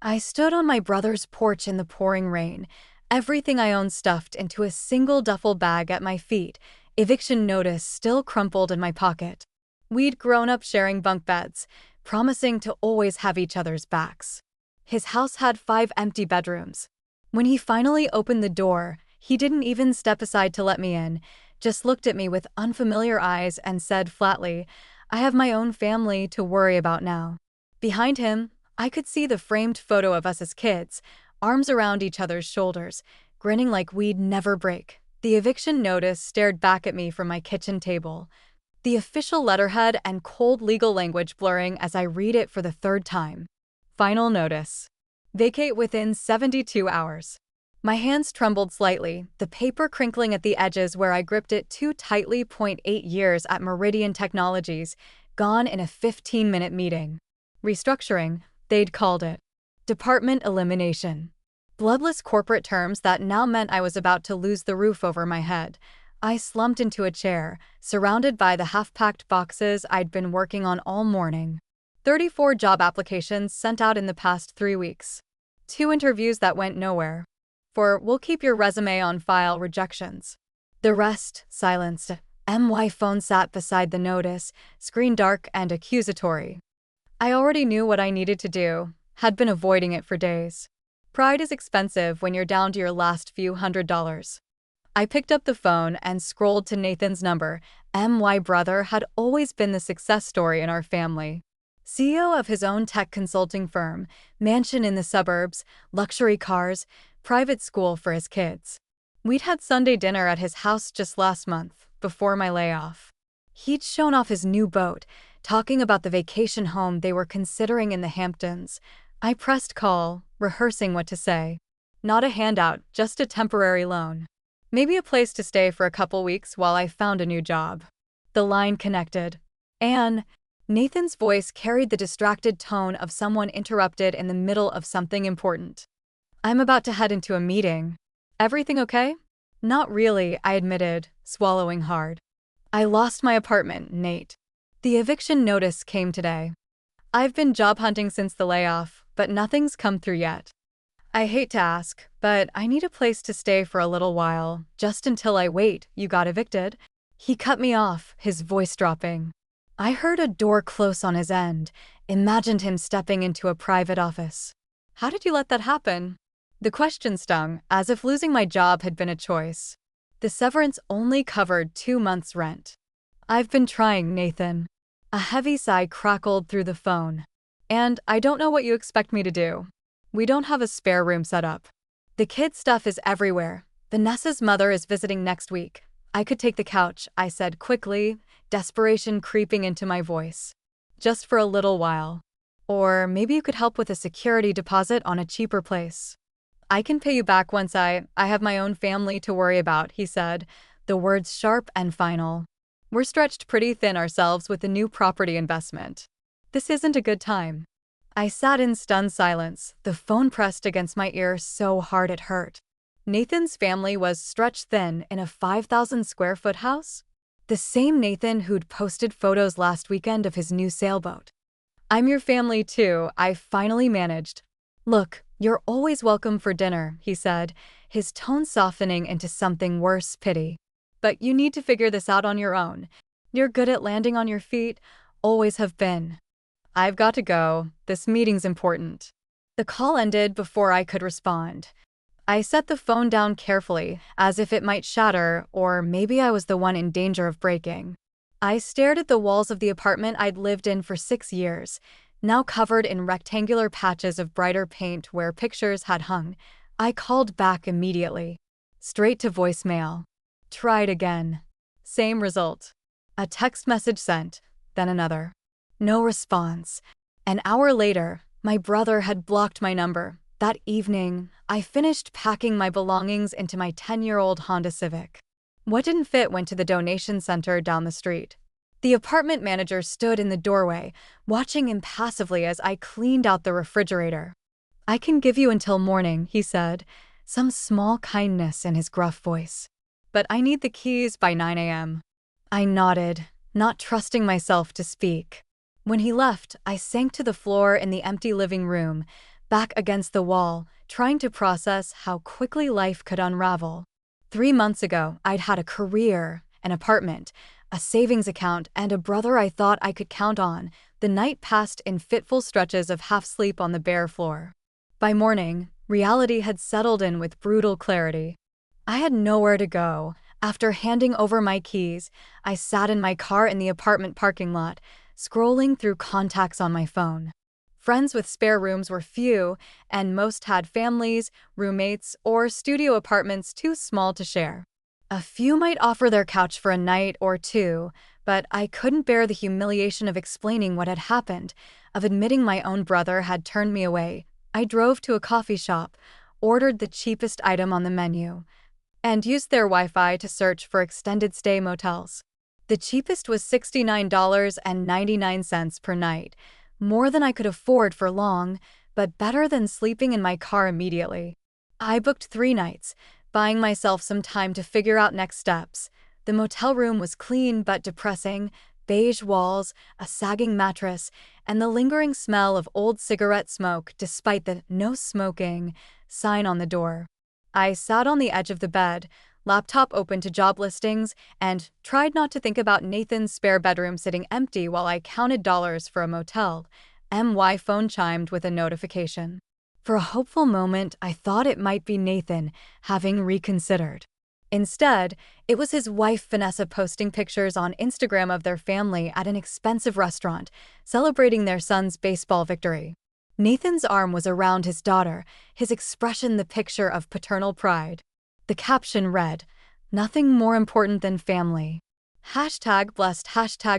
I stood on my brother's porch in the pouring rain, everything I owned stuffed into a single duffel bag at my feet, eviction notice still crumpled in my pocket. We'd grown up sharing bunk beds, promising to always have each other's backs. His house had 5 empty bedrooms. When he finally opened the door, he didn't even step aside to let me in, just looked at me with unfamiliar eyes and said flatly, "I have my own family to worry about now." Behind him, I could see the framed photo of us as kids, arms around each other's shoulders, grinning like we'd never break. The eviction notice stared back at me from my kitchen table, the official letterhead and cold legal language blurring as I read it for the 3rd time. Final notice. Vacate within 72 hours. My hands trembled slightly, the paper crinkling at the edges where I gripped it too tightly. 8 years at Meridian Technologies, gone in a 15-minute meeting. Restructuring, they'd called it. Department elimination. Bloodless corporate terms that now meant I was about to lose the roof over my head. I slumped into a chair, surrounded by the half-packed boxes I'd been working on all morning. 34 job applications sent out in the past 3 weeks. 2 interviews that went nowhere. 4 "we'll keep your resume on file" rejections. The rest, silenced. My phone sat beside the notice, screen dark and accusatory. I already knew what I needed to do, had been avoiding it for days. Pride is expensive when you're down to your last few $100s. I picked up the phone and scrolled to Nathan's number. My brother had always been the success story in our family. CEO of his own tech consulting firm, mansion in the suburbs, luxury cars, private school for his kids. We'd had Sunday dinner at his house just last month, before my layoff. He'd shown off his new boat, talking about the vacation home they were considering in the Hamptons. I pressed call, rehearsing what to say. Not a handout, just a temporary loan. Maybe a place to stay for a couple weeks while I found a new job. The line connected. "Anne." Nathan's voice carried the distracted tone of someone interrupted in the middle of something important. "I'm about to head into a meeting. Everything okay?" "Not really," I admitted, swallowing hard. "I lost my apartment, Nate. The eviction notice came today. I've been job hunting since the layoff, but nothing's come through yet. I hate to ask, but I need a place to stay for a little while, just until I wait. You got evicted." He cut me off, his voice dropping. I heard a door close on his end, imagined him stepping into a private office. "How did you let that happen?" The question stung, as if losing my job had been a choice. The severance only covered 2 months' rent. "I've been trying, Nathan." A heavy sigh crackled through the phone. "And I don't know what you expect me to do. We don't have a spare room set up. The kids' stuff is everywhere. Vanessa's mother is visiting next week. I could take the couch," I said quickly, desperation creeping into my voice. "Just for a little while. Or maybe you could help with a security deposit on a cheaper place." "I can pay you back once I have my own family to worry about," he said, the words sharp and final. "We're stretched pretty thin ourselves with the new property investment. This isn't a good time." I sat in stunned silence, the phone pressed against my ear so hard it hurt. Nathan's family was stretched thin in a 5,000-square-foot house? The same Nathan who'd posted photos last weekend of his new sailboat. "I'm your family too," I finally managed. "Look, you're always welcome for dinner," he said, his tone softening into something worse, pity. "But you need to figure this out on your own. You're good at landing on your feet, always have been." "I've got to go. This meeting's important." The call ended before I could respond. I set the phone down carefully, as if it might shatter, or maybe I was the one in danger of breaking. I stared at the walls of the apartment I'd lived in for 6 years, now covered in rectangular patches of brighter paint where pictures had hung. I called back immediately. Straight to voicemail. Tried again. Same result. A text message sent, then another. No response. An hour later, my brother had blocked my number. That evening, I finished packing my belongings into my 10-year-old Honda Civic. What didn't fit went to the donation center down the street. The apartment manager stood in the doorway, watching impassively as I cleaned out the refrigerator. "I can give you until morning," he said, some small kindness in his gruff voice. "But I need the keys by 9 a.m. I nodded, not trusting myself to speak. When he left, I sank to the floor in the empty living room, back against the wall, trying to process how quickly life could unravel. 3 months ago, I'd had a career, an apartment, a savings account, and a brother I thought I could count on. The night passed in fitful stretches of half-sleep on the bare floor. By morning, reality had settled in with brutal clarity. I had nowhere to go. After handing over my keys, I sat in my car in the apartment parking lot, scrolling through contacts on my phone. Friends with spare rooms were few, and most had families, roommates, or studio apartments too small to share. A few might offer their couch for a night or two, but I couldn't bear the humiliation of explaining what had happened, of admitting my own brother had turned me away. I drove to a coffee shop, ordered the cheapest item on the menu, and used their Wi-Fi to search for extended stay motels. The cheapest was $69.99 per night, more than I could afford for long, but better than sleeping in my car immediately. I booked 3 nights, buying myself some time to figure out next steps. The motel room was clean but depressing, beige walls, a sagging mattress, and the lingering smell of old cigarette smoke despite the "no smoking" sign on the door. I sat on the edge of the bed, laptop open to job listings, and tried not to think about Nathan's spare bedroom sitting empty while I counted dollars for a motel. My phone chimed with a notification. For a hopeful moment, I thought it might be Nathan, having reconsidered. Instead, it was his wife Vanessa posting pictures on Instagram of their family at an expensive restaurant, celebrating their son's baseball victory. Nathan's arm was around his daughter, his expression the picture of paternal pride. The caption read, "Nothing more important than family." #blessed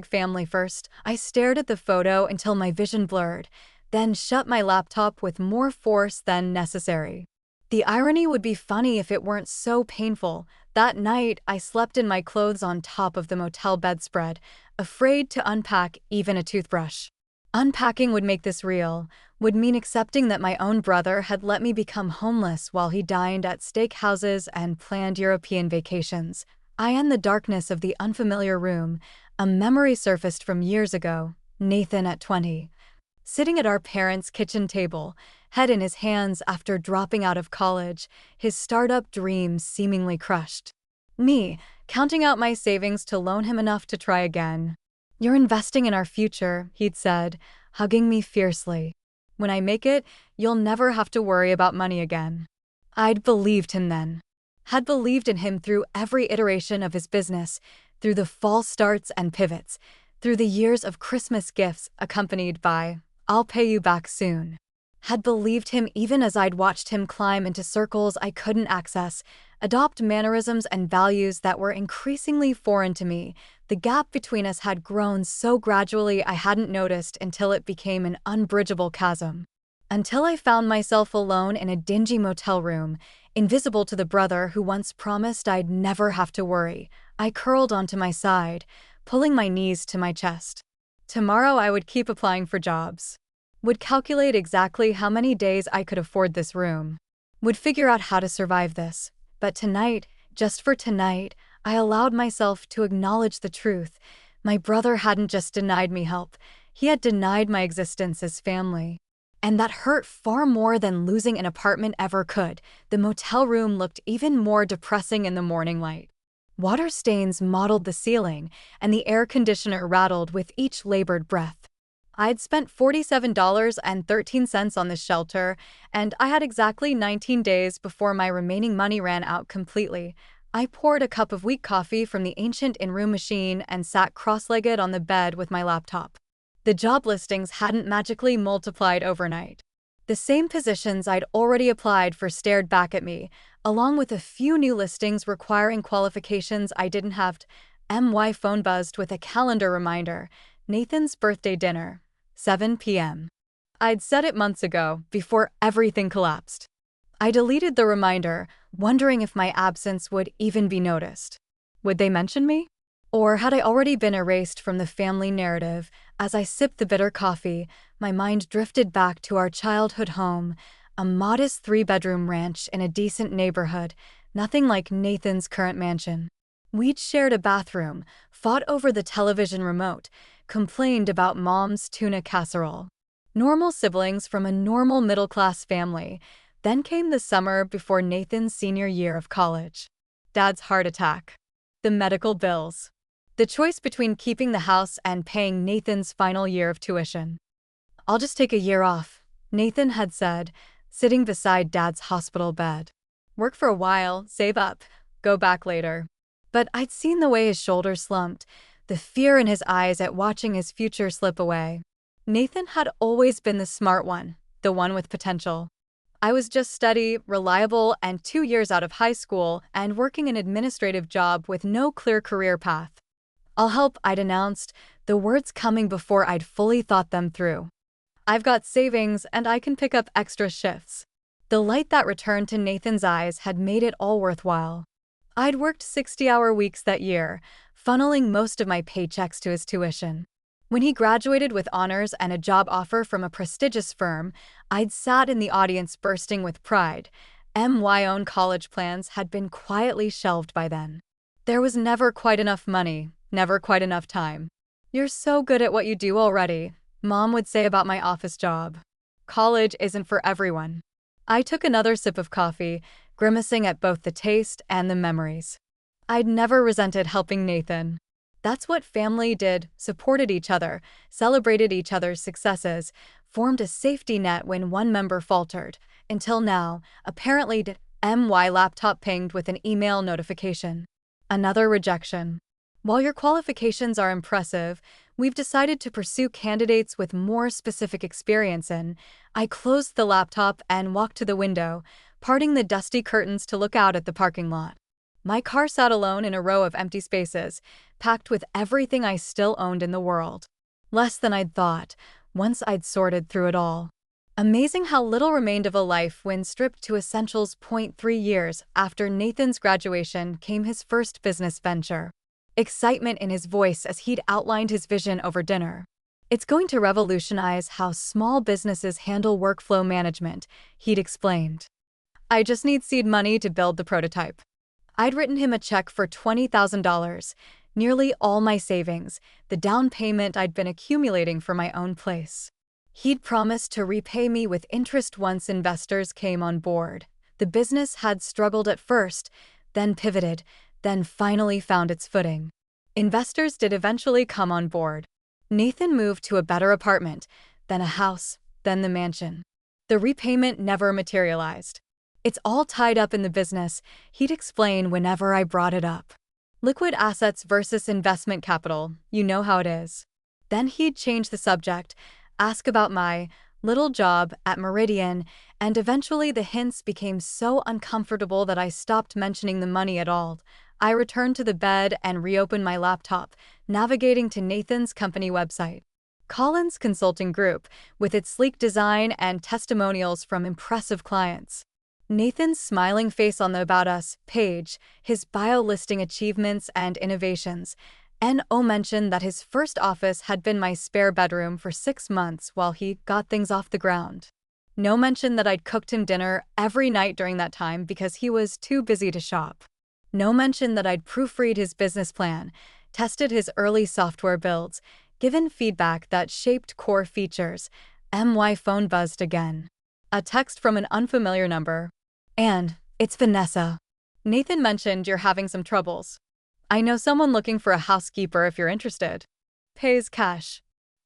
#family first. I stared at the photo until my vision blurred, then shut my laptop with more force than necessary. The irony would be funny if it weren't so painful. That night, I slept in my clothes on top of the motel bedspread, afraid to unpack even a toothbrush. Unpacking would make this real, would mean accepting that my own brother had let me become homeless while he dined at steakhouses and planned European vacations. I in the darkness of the unfamiliar room, a memory surfaced from years ago, Nathan at 20. Sitting at our parents' kitchen table, head in his hands after dropping out of college, his startup dreams seemingly crushed. Me, counting out my savings to loan him enough to try again. "You're investing in our future," he'd said, hugging me fiercely. "When I make it, you'll never have to worry about money again." I'd believed him then. Had believed in him through every iteration of his business, through the false starts and pivots, through the years of Christmas gifts accompanied by, "I'll pay you back soon." Had believed him even as I'd watched him climb into circles I couldn't access, adopt mannerisms and values that were increasingly foreign to me. The gap between us had grown so gradually I hadn't noticed until it became an unbridgeable chasm. Until I found myself alone in a dingy motel room, invisible to the brother who once promised I'd never have to worry. I curled onto my side, pulling my knees to my chest. Tomorrow I would keep applying for jobs. Would calculate exactly how many days I could afford this room. Would figure out how to survive this. But tonight, just for tonight, I allowed myself to acknowledge the truth. My brother hadn't just denied me help, he had denied my existence as family. And that hurt far more than losing an apartment ever could. The motel room looked even more depressing in the morning light. Water stains mottled the ceiling, and the air conditioner rattled with each labored breath. I'd spent $47.13 on this shelter, and I had exactly 19 days before my remaining money ran out completely. I poured a cup of weak coffee from the ancient in-room machine and sat cross-legged on the bed with my laptop. The job listings hadn't magically multiplied overnight. The same positions I'd already applied for stared back at me, along with a few new listings requiring qualifications I didn't have. My phone buzzed with a calendar reminder, Nathan's birthday dinner, 7 p.m. I'd set it months ago, before everything collapsed. I deleted the reminder, wondering if my absence would even be noticed. Would they mention me? Or had I already been erased from the family narrative? As I sipped the bitter coffee, my mind drifted back to our childhood home, a modest 3-bedroom ranch in a decent neighborhood, nothing like Nathan's current mansion. We'd shared a bathroom, fought over the television remote, complained about mom's tuna casserole. Normal siblings from a normal middle-class family. Then came the summer before Nathan's senior year of college. Dad's heart attack. The medical bills. The choice between keeping the house and paying Nathan's final year of tuition. "I'll just take a year off," Nathan had said, sitting beside Dad's hospital bed. "Work for a while, save up, go back later." But I'd seen the way his shoulders slumped, the fear in his eyes at watching his future slip away. Nathan had always been the smart one, the one with potential. I was just steady, reliable, and 2 years out of high school and working an administrative job with no clear career path. "I'll help," I'd announced, the words coming before I'd fully thought them through. "I've got savings and I can pick up extra shifts." The light that returned to Nathan's eyes had made it all worthwhile. I'd worked 60-hour weeks that year, funneling most of my paychecks to his tuition. When he graduated with honors and a job offer from a prestigious firm, I'd sat in the audience bursting with pride. My own college plans had been quietly shelved by then. There was never quite enough money, never quite enough time. "You're so good at what you do already," Mom would say about my office job. "College isn't for everyone." I took another sip of coffee, grimacing at both the taste and the memories. I'd never resented helping Nathan. That's what family did, supported each other, celebrated each other's successes, formed a safety net when one member faltered. Until now, apparently my laptop pinged with an email notification. Another rejection. "While your qualifications are impressive, we've decided to pursue candidates with more specific experience in." I closed the laptop and walked to the window, parting the dusty curtains to look out at the parking lot. My car sat alone in a row of empty spaces, packed with everything I still owned in the world. Less than I'd thought, once I'd sorted through it all. Amazing how little remained of a life when stripped to essentials. 3 years after Nathan's graduation came his first business venture. Excitement in his voice as he'd outlined his vision over dinner. "It's going to revolutionize how small businesses handle workflow management," he'd explained. "I just need seed money to build the prototype." I'd written him a check for $20,000, nearly all my savings, the down payment I'd been accumulating for my own place. He'd promised to repay me with interest once investors came on board. The business had struggled at first, then pivoted, then finally found its footing. Investors did eventually come on board. Nathan moved to a better apartment, then a house, then the mansion. The repayment never materialized. "It's all tied up in the business," he'd explain whenever I brought it up. "Liquid assets versus investment capital, you know how it is." Then he'd change the subject, ask about my little job at Meridian, and eventually the hints became so uncomfortable that I stopped mentioning the money at all. I returned to the bed and reopened my laptop, navigating to Nathan's company website. Collins Consulting Group, with its sleek design and testimonials from impressive clients. Nathan's smiling face on the About Us page, his bio listing achievements and innovations. N.O. mentioned that his first office had been my spare bedroom for 6 months while he got things off the ground. No mention that I'd cooked him dinner every night during that time because he was too busy to shop. No mention that I'd proofread his business plan, tested his early software builds, given feedback that shaped core features. My phone buzzed again. A text from an unfamiliar number. "And, it's Vanessa. Nathan mentioned you're having some troubles. I know someone looking for a housekeeper if you're interested. Pays cash."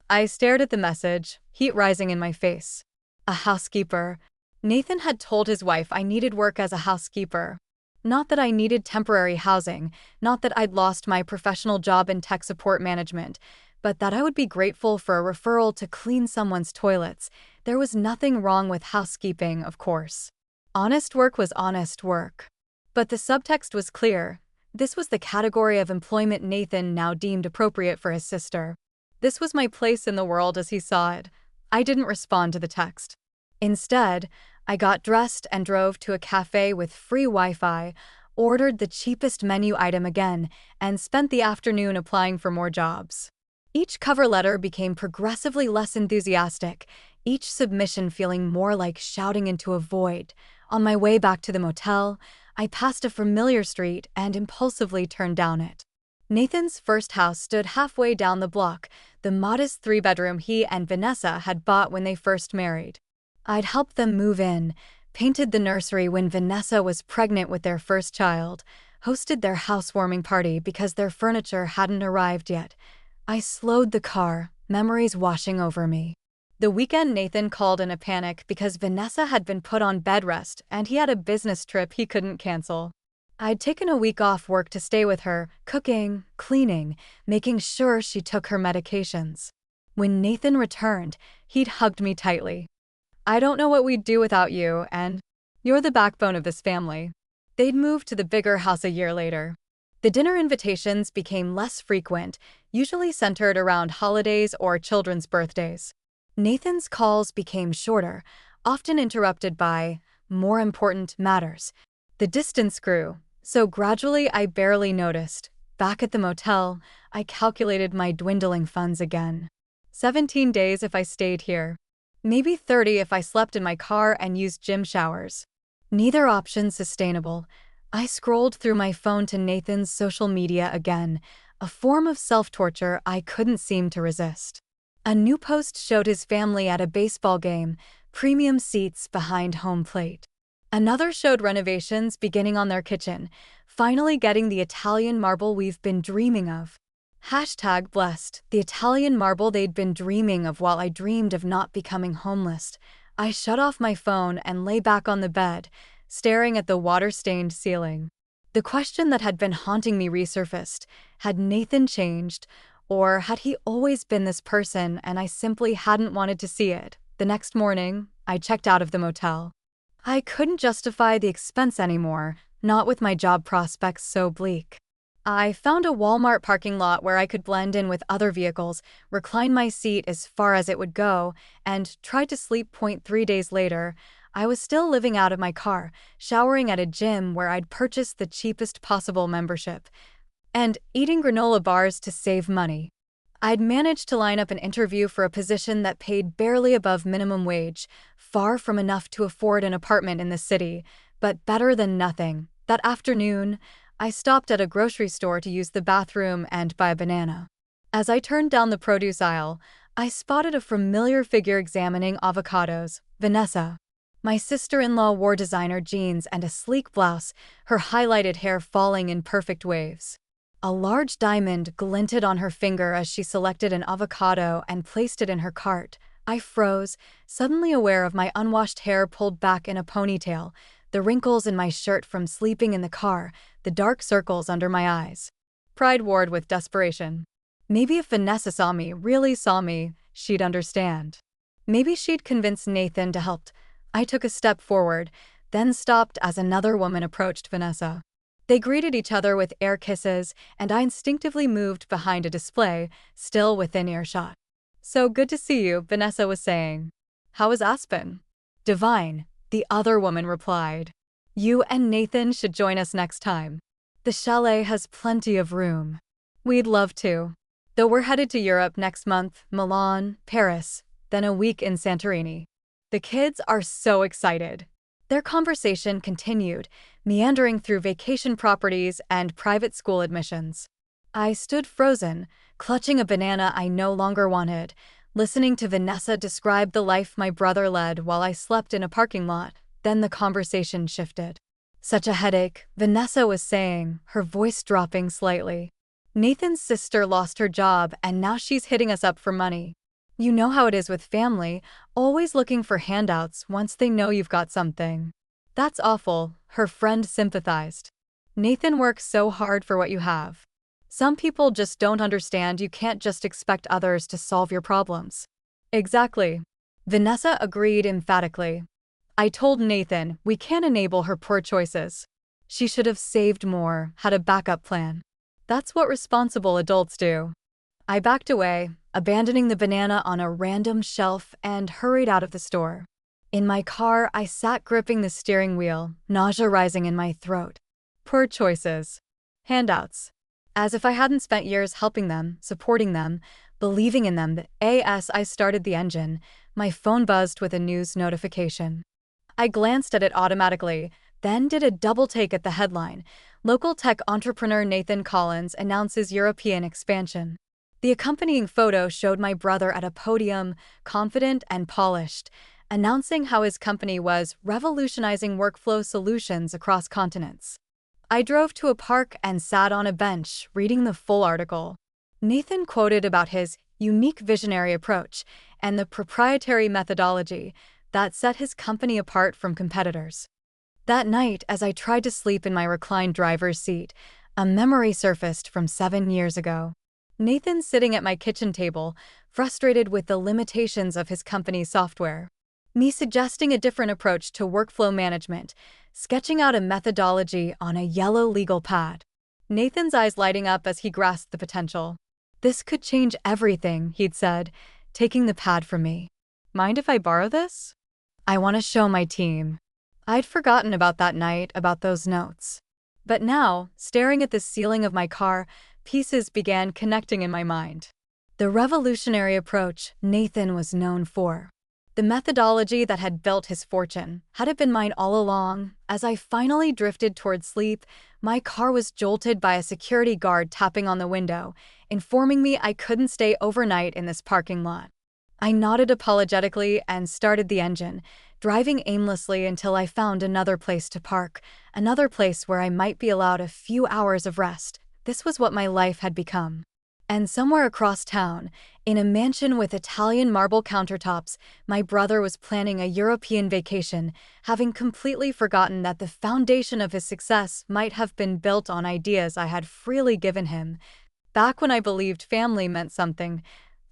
I stared at the message, heat rising in my face. A housekeeper. Nathan had told his wife I needed work as a housekeeper. Not that I needed temporary housing, not that I'd lost my professional job in tech support management, but that I would be grateful for a referral to clean someone's toilets. There was nothing wrong with housekeeping, of course. Honest work was honest work. But the subtext was clear. This was the category of employment Nathan now deemed appropriate for his sister. This was my place in the world as he saw it. I didn't respond to the text. Instead, I got dressed and drove to a cafe with free Wi-Fi, ordered the cheapest menu item again, and spent the afternoon applying for more jobs. Each cover letter became progressively less enthusiastic, each submission feeling more like shouting into a void. On my way back to the motel, I passed a familiar street and impulsively turned down it. Nathan's first house stood halfway down the block, the modest three-bedroom he and Vanessa had bought when they first married. I'd helped them move in, painted the nursery when Vanessa was pregnant with their first child, hosted their housewarming party because their furniture hadn't arrived yet. I slowed the car, memories washing over me. The weekend Nathan called in a panic because Vanessa had been put on bed rest and he had a business trip he couldn't cancel. I'd taken a week off work to stay with her, cooking, cleaning, making sure she took her medications. When Nathan returned, he'd hugged me tightly. "I don't know what we'd do without you, and you're the backbone of this family." They'd moved to the bigger house a year later. The dinner invitations became less frequent, usually centered around holidays or children's birthdays. Nathan's calls became shorter, often interrupted by more important matters. The distance grew, so gradually I barely noticed. Back at the motel, I calculated my dwindling funds again. 17 days if I stayed here. Maybe 30 if I slept in my car and used gym showers. Neither option sustainable. I scrolled through my phone to Nathan's social media again, a form of self-torture I couldn't seem to resist. A new post showed his family at a baseball game, premium seats behind home plate. Another showed renovations beginning on their kitchen, finally getting the Italian marble we've been dreaming of. #blessed, the Italian marble they'd been dreaming of while I dreamed of not becoming homeless. I shut off my phone and lay back on the bed, staring at the water-stained ceiling. The question that had been haunting me resurfaced. Had Nathan changed? Or had he always been this person and I simply hadn't wanted to see it? The next morning, I checked out of the motel. I couldn't justify the expense anymore, not with my job prospects so bleak. I found a Walmart parking lot where I could blend in with other vehicles, recline my seat as far as it would go, and tried to sleep. 3 days later, I was still living out of my car, showering at a gym where I'd purchased the cheapest possible membership, and eating granola bars to save money. I'd managed to line up an interview for a position that paid barely above minimum wage, far from enough to afford an apartment in the city, but better than nothing. That afternoon, I stopped at a grocery store to use the bathroom and buy a banana. As I turned down the produce aisle, I spotted a familiar figure examining avocados, Vanessa. My sister-in-law wore designer jeans and a sleek blouse, her highlighted hair falling in perfect waves. A large diamond glinted on her finger as she selected an avocado and placed it in her cart. I froze, suddenly aware of my unwashed hair pulled back in a ponytail, the wrinkles in my shirt from sleeping in the car, the dark circles under my eyes. Pride warred with desperation. Maybe if Vanessa really saw me, she'd understand. Maybe she'd convince Nathan to help. I took a step forward, then stopped as another woman approached Vanessa. They greeted each other with air kisses, and I instinctively moved behind a display, still within earshot. "So good to see you," Vanessa was saying. "How is Aspen?" "Divine," the other woman replied. "You and Nathan should join us next time. The chalet has plenty of room." "We'd love to. Though we're headed to Europe next month, Milan, Paris, then a week in Santorini." The kids are so excited. Their conversation continued, meandering through vacation properties and private school admissions. I stood frozen, clutching a banana I no longer wanted, listening to Vanessa describe the life my brother led while I slept in a parking lot. Then the conversation shifted. "Such a headache," Vanessa was saying, her voice dropping slightly. "Nathan's sister lost her job and now she's hitting us up for money. You know how it is with family, always looking for handouts once they know you've got something." "That's awful," her friend sympathized. "Nathan works so hard for what you have. Some people just don't understand you can't just expect others to solve your problems." "Exactly." Vanessa agreed emphatically. "I told Nathan we can't enable her poor choices. She should have saved more, had a backup plan. That's what responsible adults do." I backed away, abandoning the banana on a random shelf, and hurried out of the store. In my car, I sat gripping the steering wheel, nausea rising in my throat. Poor choices. Handouts. As if I hadn't spent years helping them, supporting them, believing in them. As I started the engine, my phone buzzed with a news notification. I glanced at it automatically, then did a double take at the headline. Local tech entrepreneur Nathan Collins announces European expansion. The accompanying photo showed my brother at a podium, confident and polished, announcing how his company was revolutionizing workflow solutions across continents. I drove to a park and sat on a bench, reading the full article. Nathan quoted about his unique visionary approach and the proprietary methodology that set his company apart from competitors. That night, as I tried to sleep in my reclined driver's seat, a memory surfaced from 7 years ago. Nathan sitting at my kitchen table, frustrated with the limitations of his company's software. Me suggesting a different approach to workflow management, sketching out a methodology on a yellow legal pad. Nathan's eyes lighting up as he grasped the potential. "This could change everything," he'd said, taking the pad from me. "Mind if I borrow this? I want to show my team." I'd forgotten about that night, about those notes. But now, staring at the ceiling of my car, pieces began connecting in my mind. The revolutionary approach Nathan was known for. The methodology that had built his fortune. Had it been mine all along? As I finally drifted toward sleep, my car was jolted by a security guard tapping on the window, informing me I couldn't stay overnight in this parking lot. I nodded apologetically and started the engine, driving aimlessly until I found another place to park, another place where I might be allowed a few hours of rest. This was what my life had become. And somewhere across town, in a mansion with Italian marble countertops, my brother was planning a European vacation, having completely forgotten that the foundation of his success might have been built on ideas I had freely given him. Back when I believed family meant something,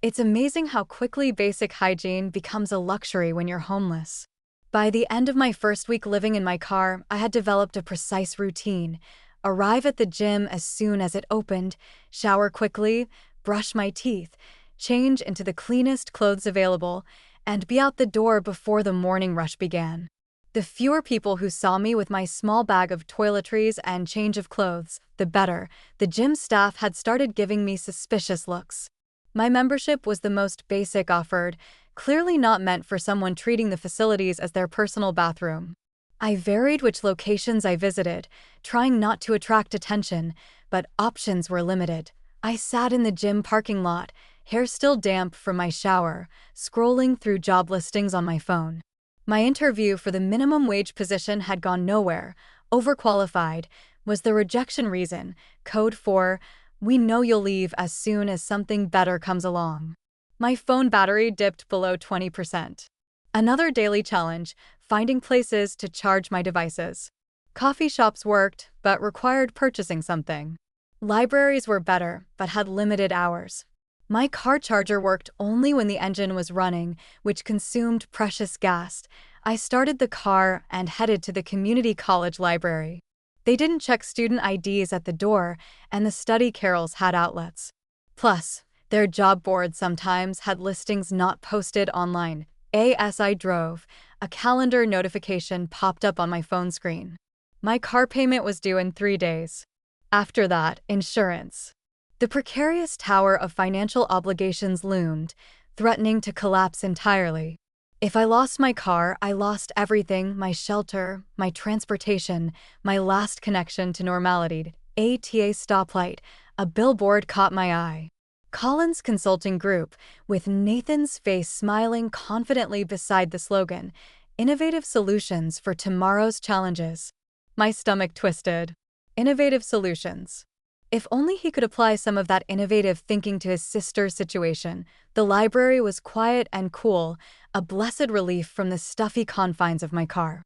it's amazing how quickly basic hygiene becomes a luxury when you're homeless. By the end of my first week living in my car, I had developed a precise routine. Arrive at the gym as soon as it opened, shower quickly, brush my teeth, change into the cleanest clothes available, and be out the door before the morning rush began. The fewer people who saw me with my small bag of toiletries and change of clothes, the better. The gym staff had started giving me suspicious looks. My membership was the most basic offered, clearly not meant for someone treating the facilities as their personal bathroom. I varied which locations I visited, trying not to attract attention, but options were limited. I sat in the gym parking lot, hair still damp from my shower, scrolling through job listings on my phone. My interview for the minimum wage position had gone nowhere. Overqualified was the rejection reason, code for, "We know you'll leave as soon as something better comes along." My phone battery dipped below 20%. Another daily challenge, finding places to charge my devices. Coffee shops worked, but required purchasing something. Libraries were better, but had limited hours. My car charger worked only when the engine was running, which consumed precious gas. I started the car and headed to the community college library. They didn't check student IDs at the door, and the study carrels had outlets. Plus, their job board sometimes had listings not posted online. As I drove, a calendar notification popped up on my phone screen. My car payment was due in 3 days. After that, insurance. The precarious tower of financial obligations loomed, threatening to collapse entirely. If I lost my car, I lost everything: my shelter, my transportation, my last connection to normality. ATA stoplight, a billboard caught my eye. Collins Consulting Group, with Nathan's face smiling confidently beside the slogan, "Innovative Solutions for Tomorrow's Challenges." My stomach twisted. Innovative solutions. If only he could apply some of that innovative thinking to his sister's situation. The library was quiet and cool, a blessed relief from the stuffy confines of my car.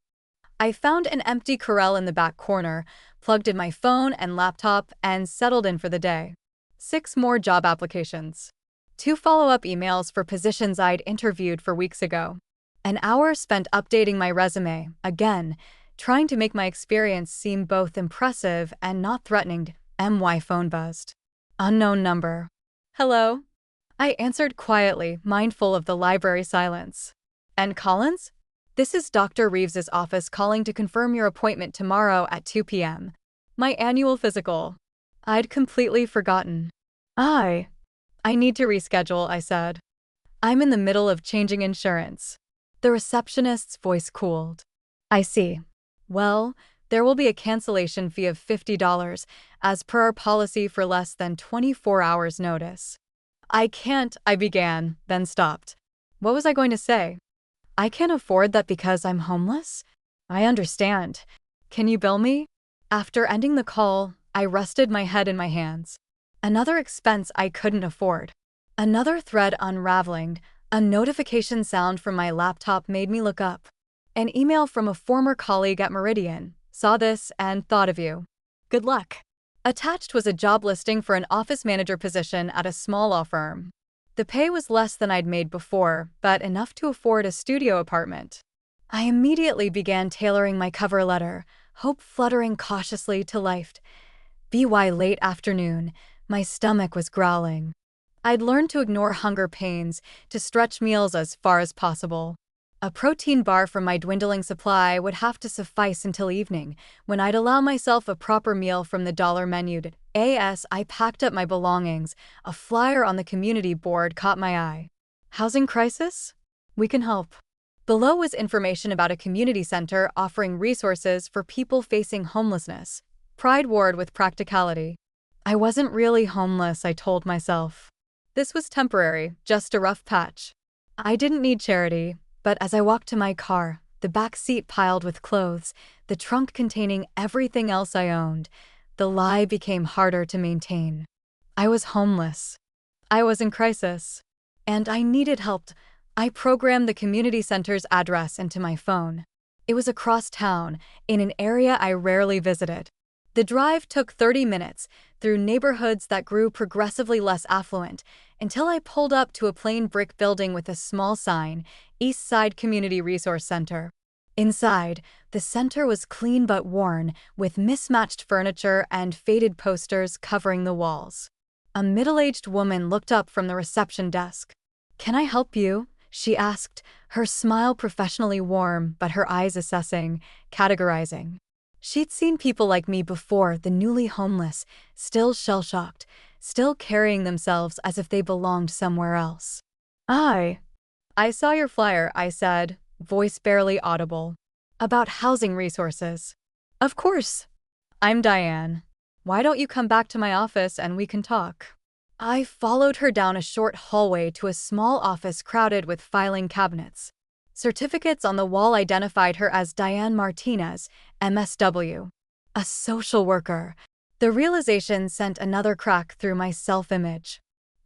I found an empty corral in the back corner, plugged in my phone and laptop, and settled in for the day. 6 more job applications. 2 follow-up emails for positions I'd interviewed for weeks ago. An hour spent updating my resume, again, trying to make my experience seem both impressive and not threatening. My phone buzzed. Unknown number. "Hello?" I answered quietly, mindful of the library silence. "And Collins? This is Dr. Reeves's office calling to confirm your appointment tomorrow at 2 p.m. My annual physical." I'd completely forgotten. I need to reschedule," I said. "I'm in the middle of changing insurance." The receptionist's voice cooled. "I see. Well, There will be a cancellation fee of $50, as per our policy for less than 24 hours notice. I can't, I began, then stopped. What was I going to say? I can't afford that because I'm homeless? I understand. Can you bill me? After ending the call, I rested my head in my hands. Another expense I couldn't afford. Another thread unraveling. A notification sound from my laptop made me look up. An email from a former colleague at Meridian. Saw this and thought of you. Good luck. Attached was a job listing for an office manager position at a small law firm. The pay was less than I'd made before, but enough to afford a studio apartment. I immediately began tailoring my cover letter, hope fluttering cautiously to life. By late afternoon, my stomach was growling. I'd learned to ignore hunger pains, to stretch meals as far as possible. A protein bar from my dwindling supply would have to suffice until evening, when I'd allow myself a proper meal from the dollar menu. I packed up my belongings. A flyer on the community board caught my eye. Housing crisis? We can help. Below was information about a community center offering resources for people facing homelessness. Pride ward with practicality. I wasn't really homeless, I told myself. This was temporary, just a rough patch. I didn't need charity. But as I walked to my car, the back seat piled with clothes, the trunk containing everything else I owned, the lie became harder to maintain. I was homeless. I was in crisis. And I needed help. I programmed the community center's address into my phone. It was across town, in an area I rarely visited. The drive took 30 minutes, through neighborhoods that grew progressively less affluent, until I pulled up to a plain brick building with a small sign, East Side Community Resource Center. Inside, the center was clean but worn, with mismatched furniture and faded posters covering the walls. A middle-aged woman looked up from the reception desk. "Can I help you?" she asked, her smile professionally warm but her eyes assessing, categorizing. She'd seen people like me before, the newly homeless, still shell-shocked, still carrying themselves as if they belonged somewhere else. I saw your flyer, I said, voice barely audible. About housing resources. Of course. I'm Diane. Why don't you come back to my office and we can talk? I followed her down a short hallway to a small office crowded with filing cabinets. Certificates on the wall identified her as Diane Martinez, MSW. A social worker. The realization sent another crack through my self-image.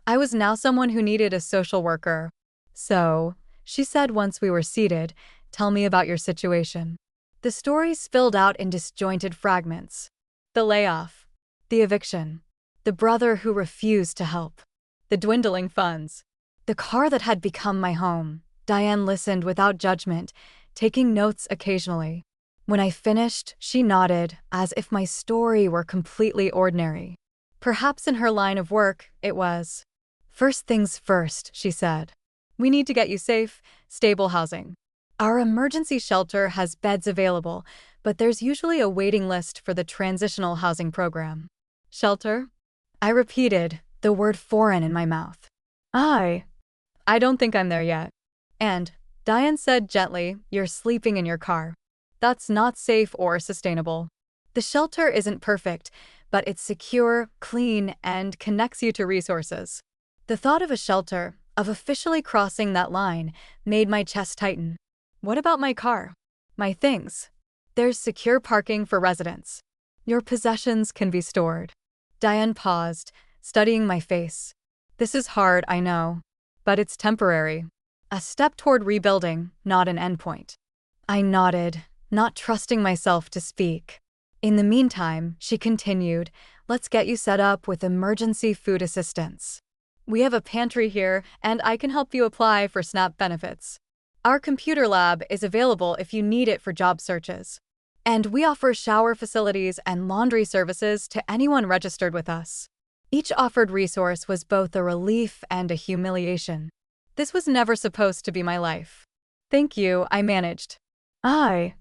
I was now someone who needed a social worker. "So," she said once we were seated, "tell me about your situation." The story spilled out in disjointed fragments. The layoff. The eviction. The brother who refused to help. The dwindling funds. The car that had become my home. Diane listened without judgment, taking notes occasionally. When I finished, she nodded, as if my story were completely ordinary. Perhaps in her line of work, it was. "First things first," she said. "We need to get you safe, stable housing. Our emergency shelter has beds available, but there's usually a waiting list for the transitional housing program." Shelter? I repeated, the word foreign in my mouth. I don't think I'm there yet. And, Diane said gently, "You're sleeping in your car. That's not safe or sustainable. The shelter isn't perfect, but it's secure, clean, and connects you to resources." The thought of a shelter, of officially crossing that line, made my chest tighten. What about my car? My things? There's secure parking for residents. Your possessions can be stored. Diane paused, studying my face. This is hard, I know. But it's temporary. A step toward rebuilding, not an endpoint. I nodded, not trusting myself to speak. In the meantime, she continued, "Let's get you set up with emergency food assistance. We have a pantry here, and I can help you apply for SNAP benefits. Our computer lab is available if you need it for job searches. And we offer shower facilities and laundry services to anyone registered with us." Each offered resource was both a relief and a humiliation. This was never supposed to be my life. "Thank you," I managed. I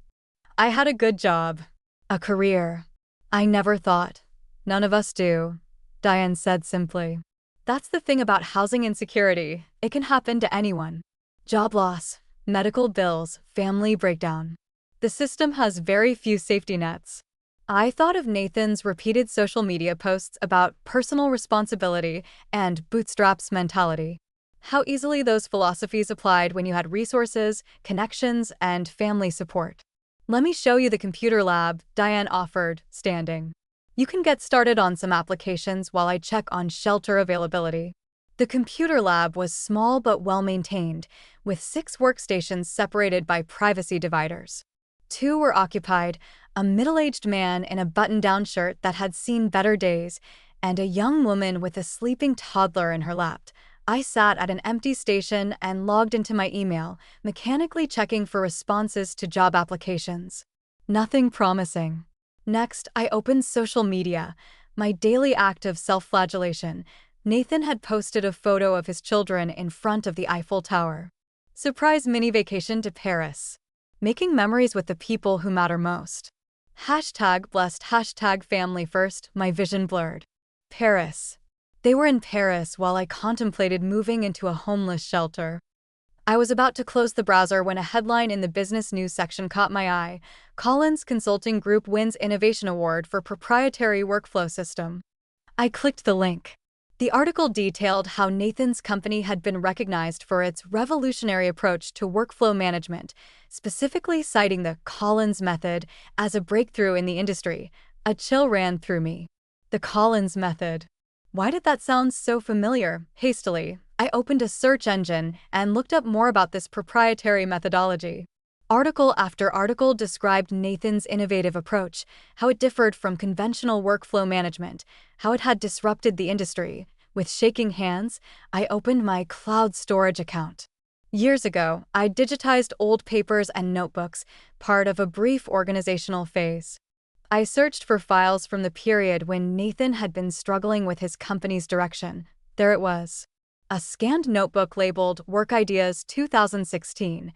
had a good job. A career. I never thought. None of us do, Diane said simply. That's the thing about housing insecurity. It can happen to anyone. Job loss, medical bills, family breakdown. The system has very few safety nets. I thought of Nathan's repeated social media posts about personal responsibility and bootstraps mentality. How easily those philosophies applied when you had resources, connections, and family support. Let me show you the computer lab Diane offered, standing. You can get started on some applications while I check on shelter availability. The computer lab was small but well-maintained, with 6 workstations separated by privacy dividers. 2 were occupied, a middle-aged man in a button-down shirt that had seen better days, and a young woman with a sleeping toddler in her lap. I sat at an empty station and logged into my email, mechanically checking for responses to job applications. Nothing promising. Next, I opened social media, my daily act of self-flagellation. Nathan had posted a photo of his children in front of the Eiffel Tower. Surprise mini vacation to Paris. Making memories with the people who matter most. #blessed, #family first, my vision blurred. Paris. They were in Paris while I contemplated moving into a homeless shelter. I was about to close the browser when a headline in the business news section caught my eye. Collins Consulting Group wins Innovation Award for proprietary workflow system. I clicked the link. The article detailed how Nathan's company had been recognized for its revolutionary approach to workflow management, specifically citing the Collins method as a breakthrough in the industry. A chill ran through me. The Collins method. Why did that sound so familiar? Hastily, I opened a search engine and looked up more about this proprietary methodology. Article after article described Nathan's innovative approach, how it differed from conventional workflow management, how it had disrupted the industry. With shaking hands, I opened my cloud storage account. Years ago, I digitized old papers and notebooks, part of a brief organizational phase. I searched for files from the period when Nathan had been struggling with his company's direction. There it was. A scanned notebook labeled Work Ideas 2016.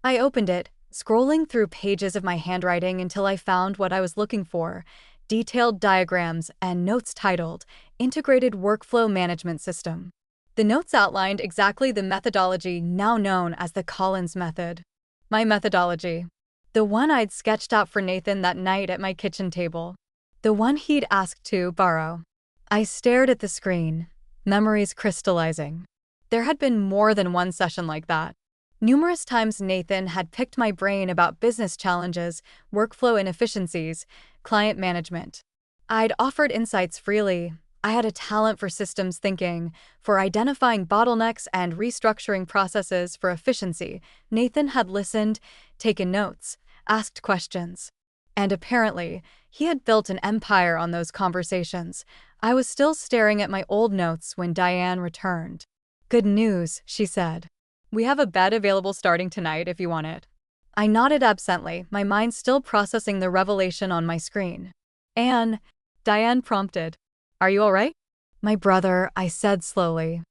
I opened it, scrolling through pages of my handwriting until I found what I was looking for: detailed diagrams and notes titled Integrated Workflow Management System. The notes outlined exactly the methodology now known as the Collins method. My methodology. The one I'd sketched out for Nathan that night at my kitchen table. The one he'd asked to borrow. I stared at the screen, memories crystallizing. There had been more than one session like that. Numerous times Nathan had picked my brain about business challenges, workflow inefficiencies, client management. I'd offered insights freely. I had a talent for systems thinking, for identifying bottlenecks and restructuring processes for efficiency. Nathan had listened, taken notes, asked questions. And apparently, he had built an empire on those conversations. I was still staring at my old notes when Diane returned. "Good news," she said. "We have a bed available starting tonight if you want it." I nodded absently, my mind still processing the revelation on my screen. "Anne," Diane prompted. "Are you all right?" "My brother," I said slowly.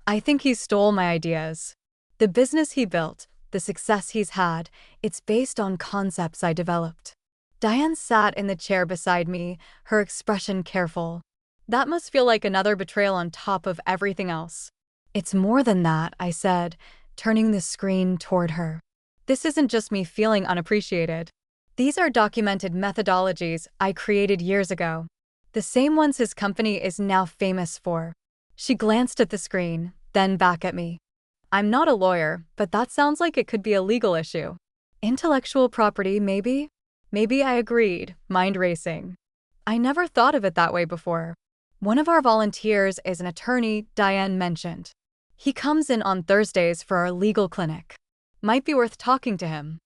"I think he stole my ideas. The business he built, the success he's had, it's based on concepts I developed." Diane sat in the chair beside me, her expression careful. "That must feel like another betrayal on top of everything else." "It's more than that," I said, turning the screen toward her. "This isn't just me feeling unappreciated. These are documented methodologies I created years ago. The same ones his company is now famous for." She glanced at the screen, then back at me. "I'm not a lawyer, but that sounds like it could be a legal issue." "Intellectual property, maybe?" Maybe, I agreed, mind racing. "I never thought of it that way before." "One of our volunteers is an attorney," Diane mentioned. "He comes in on Thursdays for our legal clinic. Might be worth talking to him."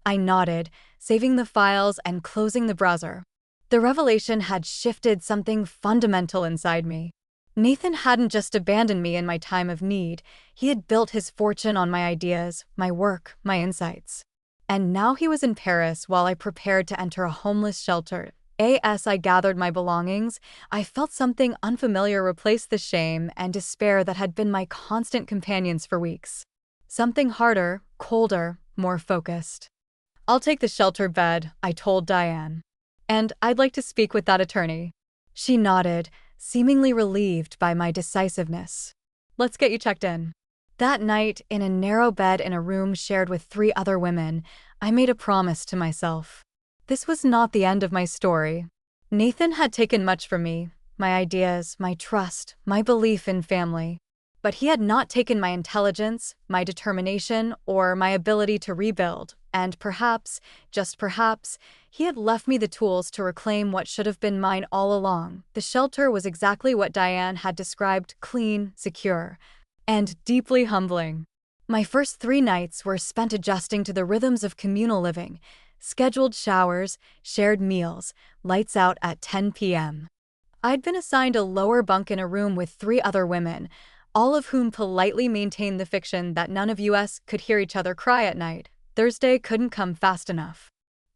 I nodded, saving the files and closing the browser. The revelation had shifted something fundamental inside me. Nathan hadn't just abandoned me in my time of need. He had built his fortune on my ideas, my work, my insights. And now he was in Paris while I prepared to enter a homeless shelter. As I gathered my belongings, I felt something unfamiliar replace the shame and despair that had been my constant companions for weeks. Something harder, colder, more focused. "I'll take the shelter bed," I told Diane. "And I'd like to speak with that attorney." She nodded, seemingly relieved by my decisiveness. "Let's get you checked in." That night, in a narrow bed in a room shared with 3 other women, I made a promise to myself. This was not the end of my story. Nathan had taken much from me, my ideas, my trust, my belief in family. But he had not taken my intelligence, my determination, or my ability to rebuild, and perhaps, just perhaps, he had left me the tools to reclaim what should have been mine all along. The shelter was exactly what Diane had described: clean, secure, and deeply humbling. My first 3 nights were spent adjusting to the rhythms of communal living: scheduled showers, shared meals, lights out at 10 p.m. I'd been assigned a lower bunk in a room with 3 other women, all of whom politely maintained the fiction that none of us could hear each other cry at night. Thursday couldn't come fast enough.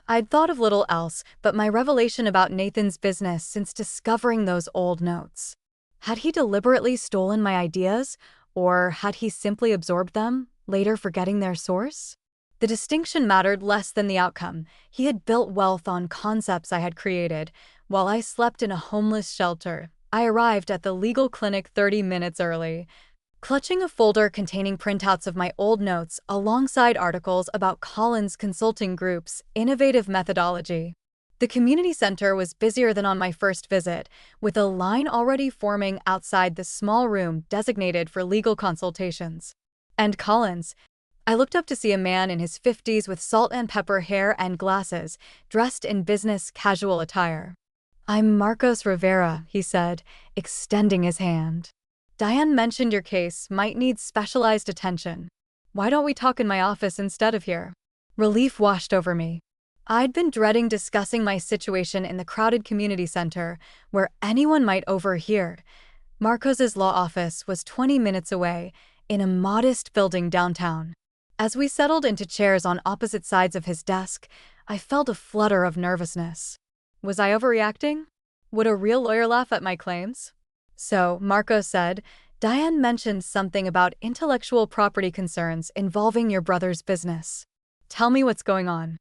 I'd thought of little else but my revelation about Nathan's business since discovering those old notes. Had he deliberately stolen my ideas, or had he simply absorbed them, later forgetting their source? The distinction mattered less than the outcome. He had built wealth on concepts I had created, while I slept in a homeless shelter. I arrived at the legal clinic 30 minutes early, clutching a folder containing printouts of my old notes alongside articles about Collins Consulting Group's innovative methodology. The community center was busier than on my first visit, with a line already forming outside the small room designated for legal consultations. And Collins. I looked up to see a man in his 50s with salt and pepper hair and glasses, dressed in business casual attire. "I'm Marcos Rivera," he said, extending his hand. "Diane mentioned your case might need specialized attention. Why don't we talk in my office instead of here?" Relief washed over me. I'd been dreading discussing my situation in the crowded community center, where anyone might overhear. Marcos's law office was 20 minutes away, in a modest building downtown. As we settled into chairs on opposite sides of his desk, I felt a flutter of nervousness. Was I overreacting? Would a real lawyer laugh at my claims? "So," Marcos said, "Diane mentioned something about intellectual property concerns involving your brother's business. Tell me what's going on."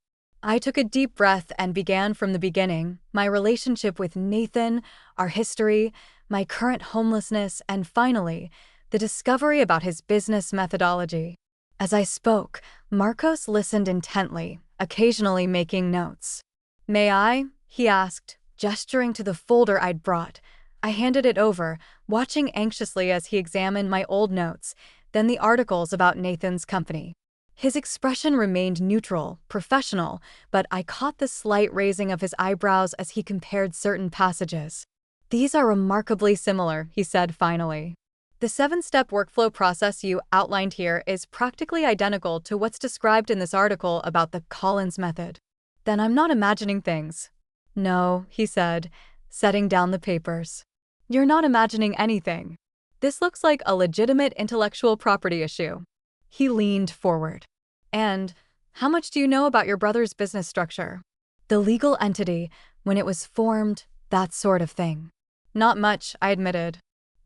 I took a deep breath and began from the beginning: my relationship with Nathan, our history, my current homelessness, and finally, the discovery about his business methodology. As I spoke, Marcos listened intently, occasionally making notes. "May I?" he asked, gesturing to the folder I'd brought. I handed it over, watching anxiously as he examined my old notes, then the articles about Nathan's company. His expression remained neutral, professional, but I caught the slight raising of his eyebrows as he compared certain passages. "These are remarkably similar," he said finally. "The 7-step workflow process you outlined here is practically identical to what's described in this article about the Collins method." "Then I'm not imagining things." "No," he said, setting down the papers. "You're not imagining anything. This looks like a legitimate intellectual property issue." He leaned forward. "And how much do you know about your brother's business structure? The legal entity, when it was formed, that sort of thing?" "Not much," I admitted.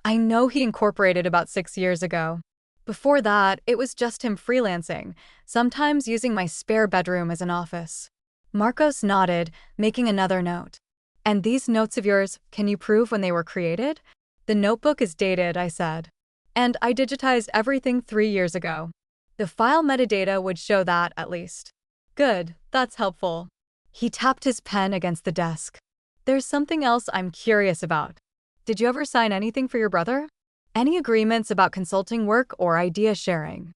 "I know he incorporated about 6 years ago. Before that, it was just him freelancing, sometimes using my spare bedroom as an office." Marcos nodded, making another note. "And these notes of yours, can you prove when they were created?" "The notebook is dated," I said. "And I digitized everything 3 years ago. The file metadata would show that, at least." "Good, that's helpful." He tapped his pen against the desk. "There's something else I'm curious about. Did you ever sign anything for your brother? Any agreements about consulting work or idea sharing?"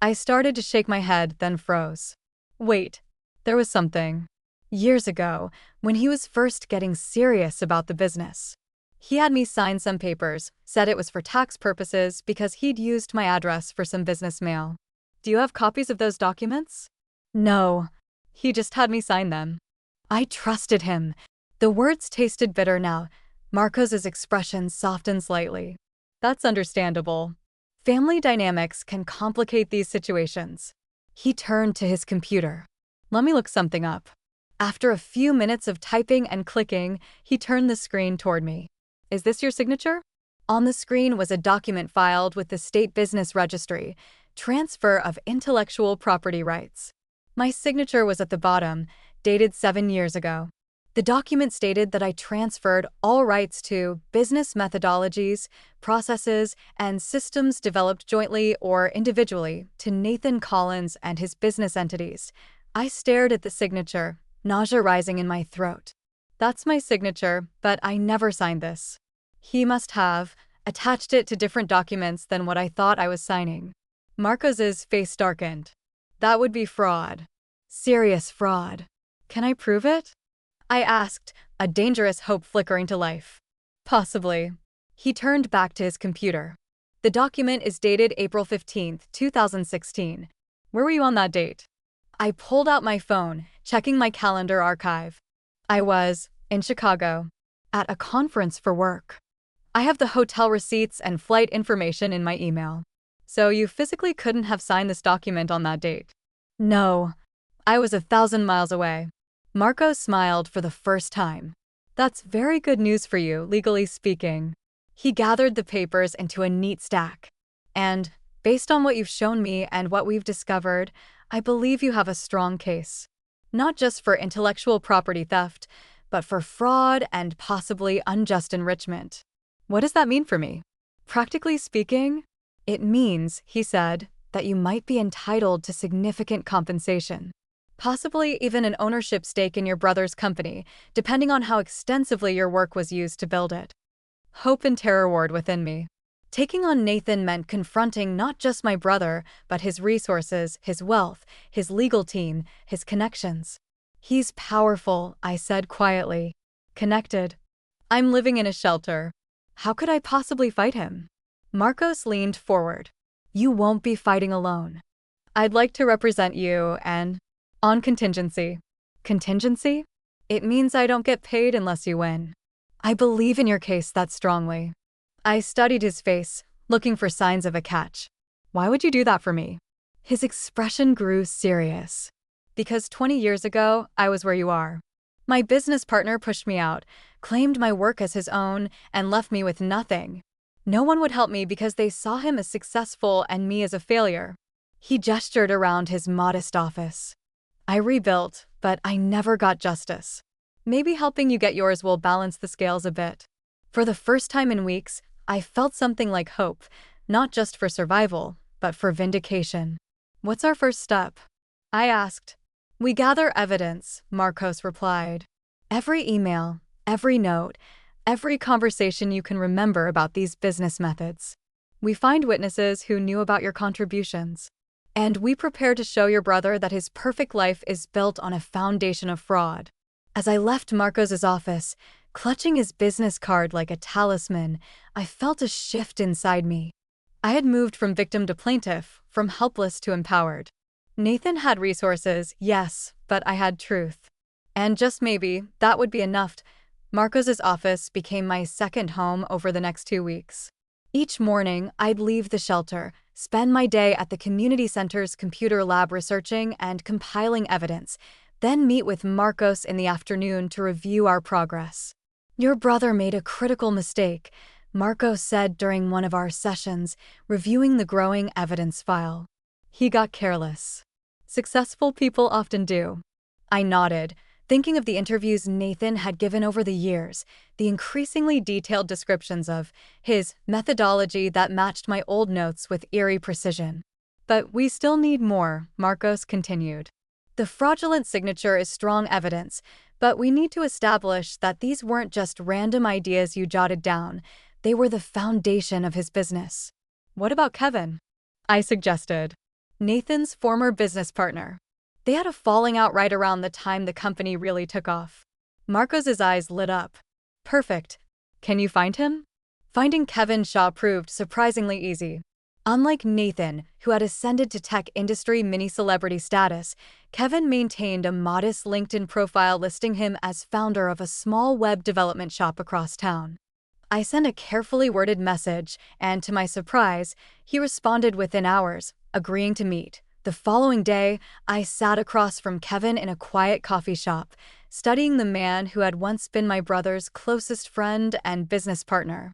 I started to shake my head, then froze. Wait, there was something. Years ago, when he was first getting serious about the business, he had me sign some papers, said it was for tax purposes because he'd used my address for some business mail. "Do you have copies of those documents?" "No." He just had me sign them. I trusted him. The words tasted bitter now. Marcos's expression softened slightly. "That's understandable. Family dynamics can complicate these situations." He turned to his computer. "Let me look something up." After a few minutes of typing and clicking, he turned the screen toward me. "Is this your signature?" On the screen was a document filed with the State Business Registry, Transfer of Intellectual Property Rights. My signature was at the bottom, dated 7 years ago. The document stated that I transferred all rights to business methodologies, processes, and systems developed jointly or individually to Nathan Collins and his business entities. I stared at the signature, nausea rising in my throat. That's my signature, but I never signed this. He must have attached it to different documents than what I thought I was signing. Marcos's face darkened. That would be fraud. Serious fraud. Can I prove it? I asked, a dangerous hope flickering to life. Possibly. He turned back to his computer. The document is dated April 15, 2016. Where were you on that date? I pulled out my phone, checking my calendar archive. I was in Chicago, at a conference for work. I have the hotel receipts and flight information in my email. So you physically couldn't have signed this document on that date? No. I was 1,000 miles away. Marcos smiled for the first time. That's very good news for you, legally speaking. He gathered the papers into a neat stack. And, based on what you've shown me and what we've discovered, I believe you have a strong case. Not just for intellectual property theft, but for fraud and possibly unjust enrichment. What does that mean for me? Practically speaking, it means, he said, that you might be entitled to significant compensation. Possibly even an ownership stake in your brother's company, depending on how extensively your work was used to build it. Hope and terror warred within me. Taking on Nathan meant confronting not just my brother, but his resources, his wealth, his legal team, his connections. He's powerful, I said quietly. Connected. I'm living in a shelter. How could I possibly fight him? Marcos leaned forward. You won't be fighting alone. I'd like to represent you and... on contingency. Contingency? It means I don't get paid unless you win. I believe in your case that strongly. I studied his face, looking for signs of a catch. Why would you do that for me? His expression grew serious. Because 20 years ago, I was where you are. My business partner pushed me out, claimed my work as his own, and left me with nothing. No one would help me because they saw him as successful and me as a failure. He gestured around his modest office. I rebuilt, but I never got justice. Maybe helping you get yours will balance the scales a bit. For the first time in weeks, I felt something like hope, not just for survival, but for vindication. What's our first step? I asked. We gather evidence, Marcos replied. Every email, every note, every conversation you can remember about these business methods. We find witnesses who knew about your contributions. And we prepare to show your brother that his perfect life is built on a foundation of fraud. As I left Marcos's office, clutching his business card like a talisman, I felt a shift inside me. I had moved from victim to plaintiff, from helpless to empowered. Nathan had resources, yes, but I had truth. And just maybe, that would be enough. Marcos's office became my second home over the next 2 weeks. Each morning, I'd leave the shelter, spend my day at the community center's computer lab researching and compiling evidence, then meet with Marcos in the afternoon to review our progress. Your brother made a critical mistake, Marcos said during one of our sessions, reviewing the growing evidence file. He got careless. Successful people often do. I nodded, thinking of the interviews Nathan had given over the years, the increasingly detailed descriptions of his methodology that matched my old notes with eerie precision. But we still need more, Marcos continued. The fraudulent signature is strong evidence, but we need to establish that these weren't just random ideas you jotted down, they were the foundation of his business. What about Kevin? I suggested. Nathan's former business partner. They had a falling out right around the time the company really took off. Marcos's eyes lit up. Perfect. Can you find him? Finding Kevin Shaw proved surprisingly easy. Unlike Nathan, who had ascended to tech industry mini-celebrity status, Kevin maintained a modest LinkedIn profile listing him as founder of a small web development shop across town. I sent a carefully worded message, and to my surprise, he responded within hours, agreeing to meet. The following day, I sat across from Kevin in a quiet coffee shop, studying the man who had once been my brother's closest friend and business partner.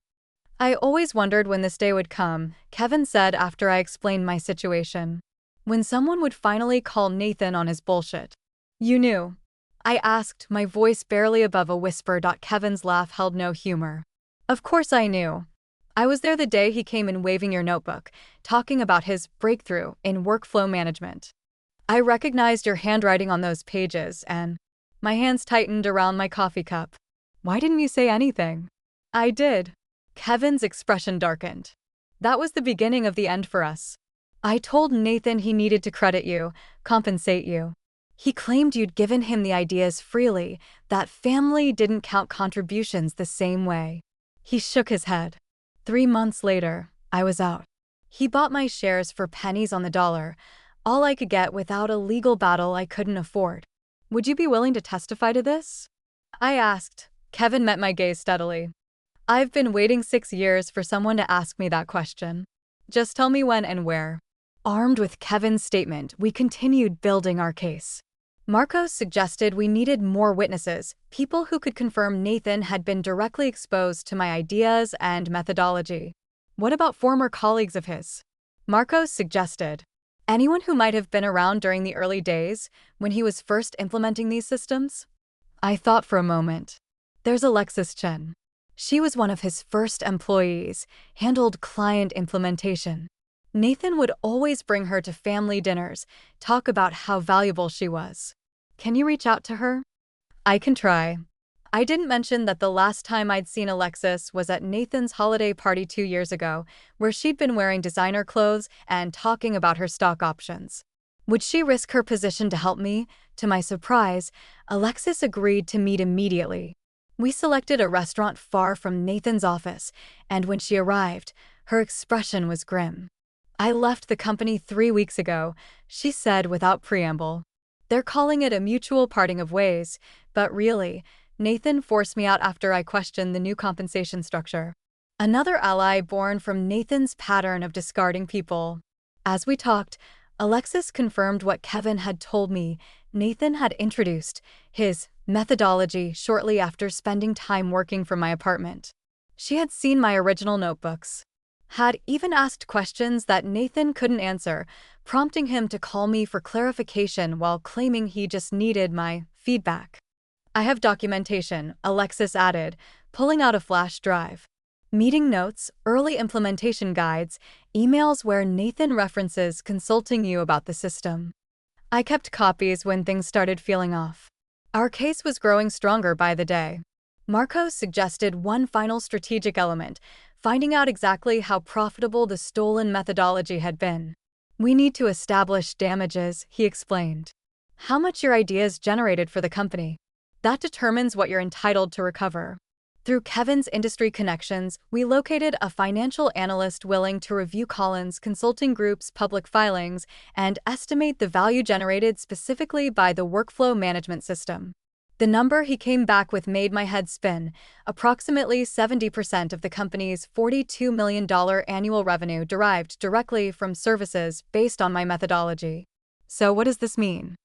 I always wondered when this day would come, Kevin said after I explained my situation. When someone would finally call Nathan on his bullshit. You knew. I asked, my voice barely above a whisper. Kevin's laugh held no humor. Of course I knew. I was there the day he came in waving your notebook, talking about his breakthrough in workflow management. I recognized your handwriting on those pages, and my hands tightened around my coffee cup. Why didn't you say anything? I did. Kevin's expression darkened. That was the beginning of the end for us. I told Nathan he needed to credit you, compensate you. He claimed you'd given him the ideas freely, that family didn't count contributions the same way. He shook his head. 3 months later, I was out. He bought my shares for pennies on the dollar, all I could get without a legal battle I couldn't afford. Would you be willing to testify to this? I asked. Kevin met my gaze steadily. I've been waiting 6 years for someone to ask me that question. Just tell me when and where. Armed with Kevin's statement, we continued building our case. Marcos suggested we needed more witnesses, people who could confirm Nathan had been directly exposed to my ideas and methodology. What about former colleagues of his? Marcos suggested. Anyone who might have been around during the early days, when he was first implementing these systems? I thought for a moment. There's Alexis Chen. She was one of his first employees, handled client implementation. Nathan would always bring her to family dinners, talk about how valuable she was. Can you reach out to her? I can try. I didn't mention that the last time I'd seen Alexis was at Nathan's holiday party 2 years ago, where she'd been wearing designer clothes and talking about her stock options. Would she risk her position to help me? To my surprise, Alexis agreed to meet immediately. We selected a restaurant far from Nathan's office, and when she arrived, her expression was grim. I left the company 3 weeks ago, she said without preamble. They're calling it a mutual parting of ways, but really, Nathan forced me out after I questioned the new compensation structure. Another ally born from Nathan's pattern of discarding people. As we talked, Alexis confirmed what Kevin had told me. Nathan had introduced his methodology shortly after spending time working from my apartment. She had seen my original notebooks, had even asked questions that Nathan couldn't answer, prompting him to call me for clarification while claiming he just needed my feedback. I have documentation, Alexis added, pulling out a flash drive. Meeting notes, early implementation guides, emails where Nathan references consulting you about the system. I kept copies when things started feeling off. Our case was growing stronger by the day. Marcos suggested one final strategic element, finding out exactly how profitable the stolen methodology had been. We need to establish damages, he explained. How much your ideas generated for the company. That determines what you're entitled to recover. Through Kevin's industry connections, we located a financial analyst willing to review Collins Consulting Group's public filings and estimate the value generated specifically by the workflow management system. The number he came back with made my head spin. Approximately 70% of the company's $42 million annual revenue derived directly from services based on my methodology. So what does this mean?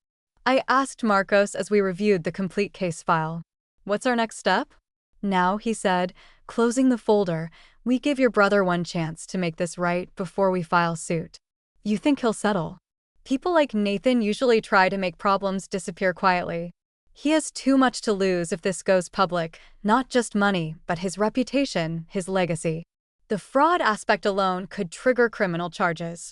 I asked Marcos as we reviewed the complete case file. What's our next step? Now, he said, closing the folder, we give your brother one chance to make this right before we file suit. You think he'll settle? People like Nathan usually try to make problems disappear quietly. He has too much to lose if this goes public, not just money, but his reputation, his legacy. The fraud aspect alone could trigger criminal charges.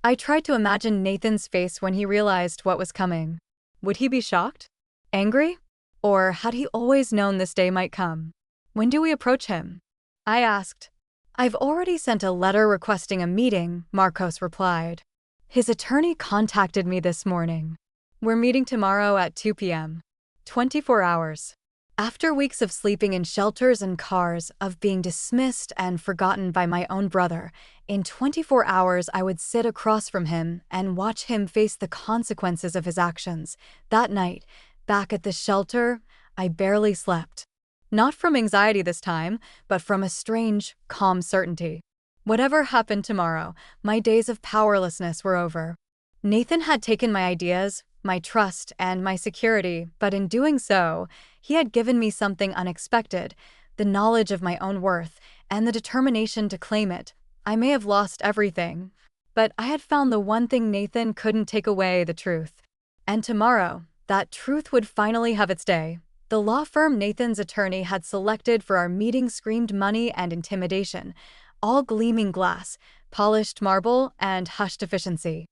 I tried to imagine Nathan's face when he realized what was coming. Would he be shocked? Angry? Or had he always known this day might come? When do we approach him? I asked. I've already sent a letter requesting a meeting, Marcos replied. His attorney contacted me this morning. We're meeting tomorrow at 2 p.m. 24 hours. After weeks of sleeping in shelters and cars, of being dismissed and forgotten by my own brother, in 24 hours I would sit across from him and watch him face the consequences of his actions. That night, back at the shelter, I barely slept. Not from anxiety this time, but from a strange, calm certainty. Whatever happened tomorrow, my days of powerlessness were over. Nathan had taken my ideas, my trust, and my security, but in doing so, he had given me something unexpected, the knowledge of my own worth, and the determination to claim it. I may have lost everything, but I had found the one thing Nathan couldn't take away: the truth. And tomorrow, that truth would finally have its day. The law firm Nathan's attorney had selected for our meeting screamed money and intimidation, all gleaming glass, polished marble, and hushed efficiency.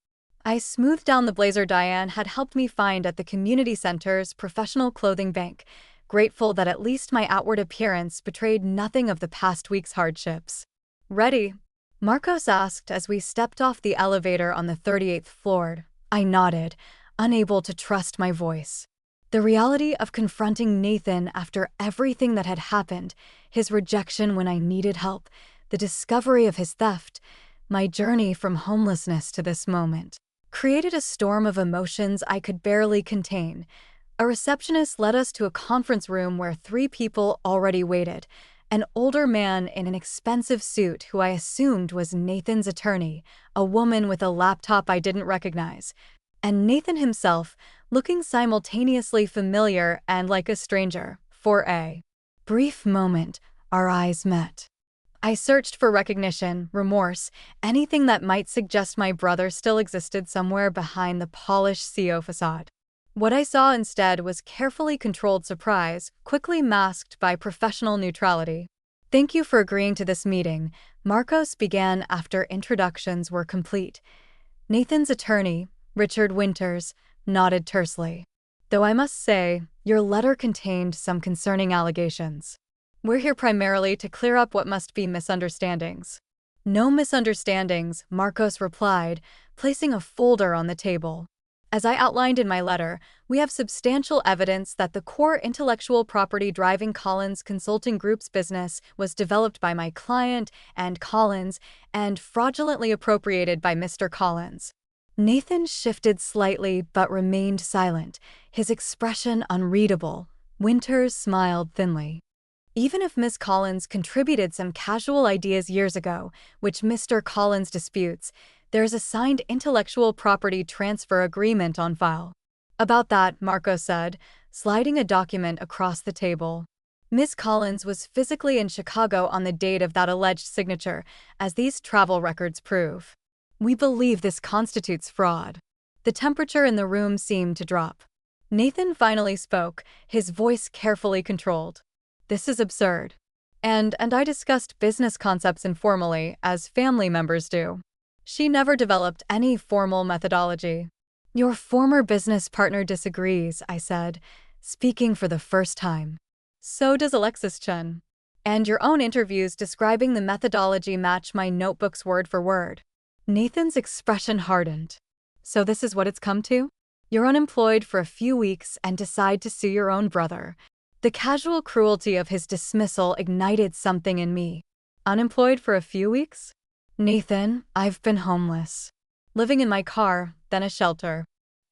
I smoothed down the blazer Diane had helped me find at the community center's professional clothing bank, grateful that at least my outward appearance betrayed nothing of the past week's hardships. "Ready?" Marcos asked as we stepped off the elevator on the 38th floor. I nodded, unable to trust my voice. The reality of confronting Nathan after everything that had happened, his rejection when I needed help, the discovery of his theft, my journey from homelessness to this moment, created a storm of emotions I could barely contain. A receptionist led us to a conference room where 3 people already waited. An older man in an expensive suit who I assumed was Nathan's attorney, a woman with a laptop I didn't recognize, and Nathan himself, looking simultaneously familiar and like a stranger. For a brief moment, our eyes met. I searched for recognition, remorse, anything that might suggest my brother still existed somewhere behind the polished CO facade. What I saw instead was carefully controlled surprise, quickly masked by professional neutrality. "Thank you for agreeing to this meeting," Marcos began after introductions were complete. Nathan's attorney, Richard Winters, nodded tersely. "Though I must say, your letter contained some concerning allegations. We're here primarily to clear up what must be misunderstandings." "No misunderstandings," Marcos replied, placing a folder on the table. "As I outlined in my letter, we have substantial evidence that the core intellectual property driving Collins Consulting Group's business was developed by my client and Collins and fraudulently appropriated by Mr. Collins." Nathan shifted slightly but remained silent, his expression unreadable. Winters smiled thinly. "Even if Ms. Collins contributed some casual ideas years ago, which Mr. Collins disputes, there is a signed intellectual property transfer agreement on file." "About that," Marcos said, sliding a document across the table. "Ms. Collins was physically in Chicago on the date of that alleged signature, as these travel records prove. We believe this constitutes fraud." The temperature in the room seemed to drop. Nathan finally spoke, his voice carefully controlled. "This is absurd. And I discussed business concepts informally, as family members do. She never developed any formal methodology." "Your former business partner disagrees," I said, speaking for the first time. "So does Alexis Chen. And your own interviews describing the methodology match my notebook's word for word." Nathan's expression hardened. "So this is what it's come to? You're unemployed for a few weeks and decide to sue your own brother." The casual cruelty of his dismissal ignited something in me. "Unemployed for a few weeks? Nathan, I've been homeless. Living in my car, then a shelter.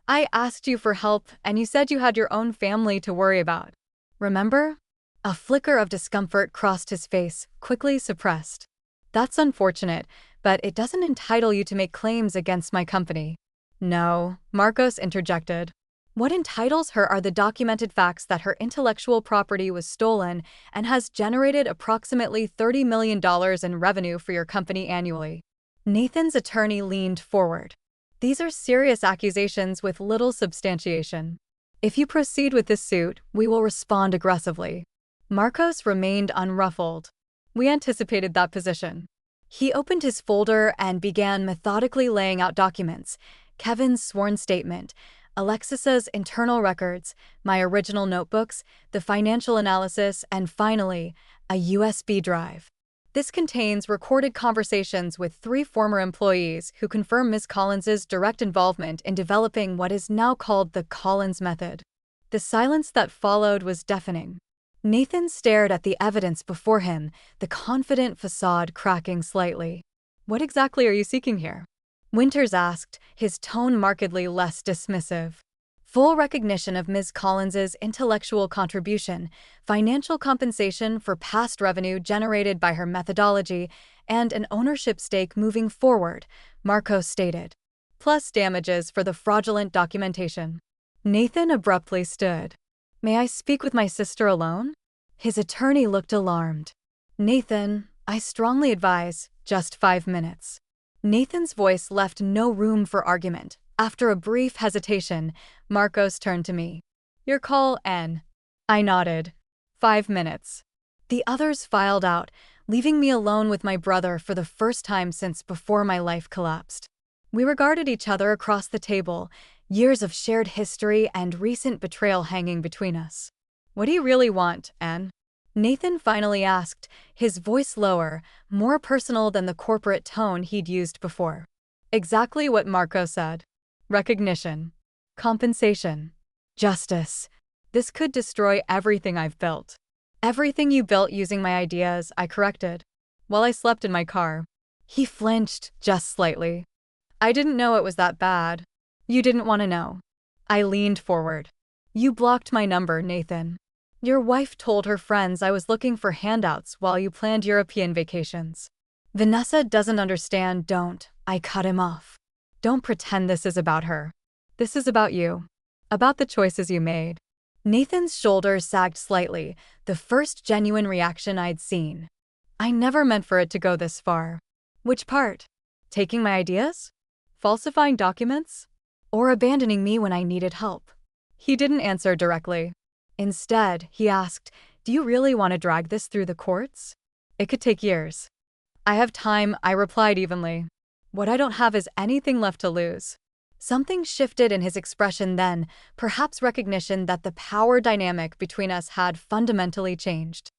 I asked you for help, and you said you had your own family to worry about. Remember?" A flicker of discomfort crossed his face, quickly suppressed. "That's unfortunate, but it doesn't entitle you to make claims against my company." "No," Marcos interjected. "What entitles her are the documented facts that her intellectual property was stolen and has generated approximately $30 million in revenue for your company annually." Nathan's attorney leaned forward. "These are serious accusations with little substantiation. If you proceed with this suit, we will respond aggressively." Marcos remained unruffled. We anticipated that position. He opened his folder and began methodically laying out documents: Kevin's sworn statement, Alexis's internal records, my original notebooks, the financial analysis, and finally, a USB drive. This contains recorded conversations with 3 former employees who confirm Ms. Collins's direct involvement in developing what is now called the Collins method. The silence that followed was deafening. Nathan stared at the evidence before him, the confident facade cracking slightly. "What exactly are you seeking here?" Winters asked, his tone markedly less dismissive. "Full recognition of Ms. Collins's intellectual contribution, financial compensation for past revenue generated by her methodology, and an ownership stake moving forward," Marcos stated. "Plus damages for the fraudulent documentation." Nathan abruptly stood. "May I speak with my sister alone?" His attorney looked alarmed. "Nathan, I strongly advise just 5 minutes." Nathan's voice left no room for argument. After a brief hesitation, Marcos turned to me. Your call, Anne. I nodded. 5 minutes. The others filed out, leaving me alone with my brother for the first time since before my life collapsed. We regarded each other across the table, years of shared history and recent betrayal hanging between us. What do you really want, Anne? Nathan finally asked, his voice lower, more personal than the corporate tone he'd used before. Exactly what Marco said. Recognition. Compensation. Justice. This could destroy everything I've built. Everything you built using my ideas, I corrected. While I slept in my car. He flinched, just slightly. I didn't know it was that bad. You didn't want to know. I leaned forward. You blocked my number, Nathan. Your wife told her friends I was looking for handouts while you planned European vacations. Vanessa doesn't understand, don't. I cut him off. Don't pretend this is about her. This is about you. About the choices you made. Nathan's shoulders sagged slightly, the first genuine reaction I'd seen. I never meant for it to go this far. Which part? Taking my ideas? Falsifying documents? Or abandoning me when I needed help? He didn't answer directly. Instead, he asked, do you really want to drag this through the courts? It could take years. I have time, I replied evenly. What I don't have is anything left to lose. Something shifted in his expression then, perhaps recognition that the power dynamic between us had fundamentally changed.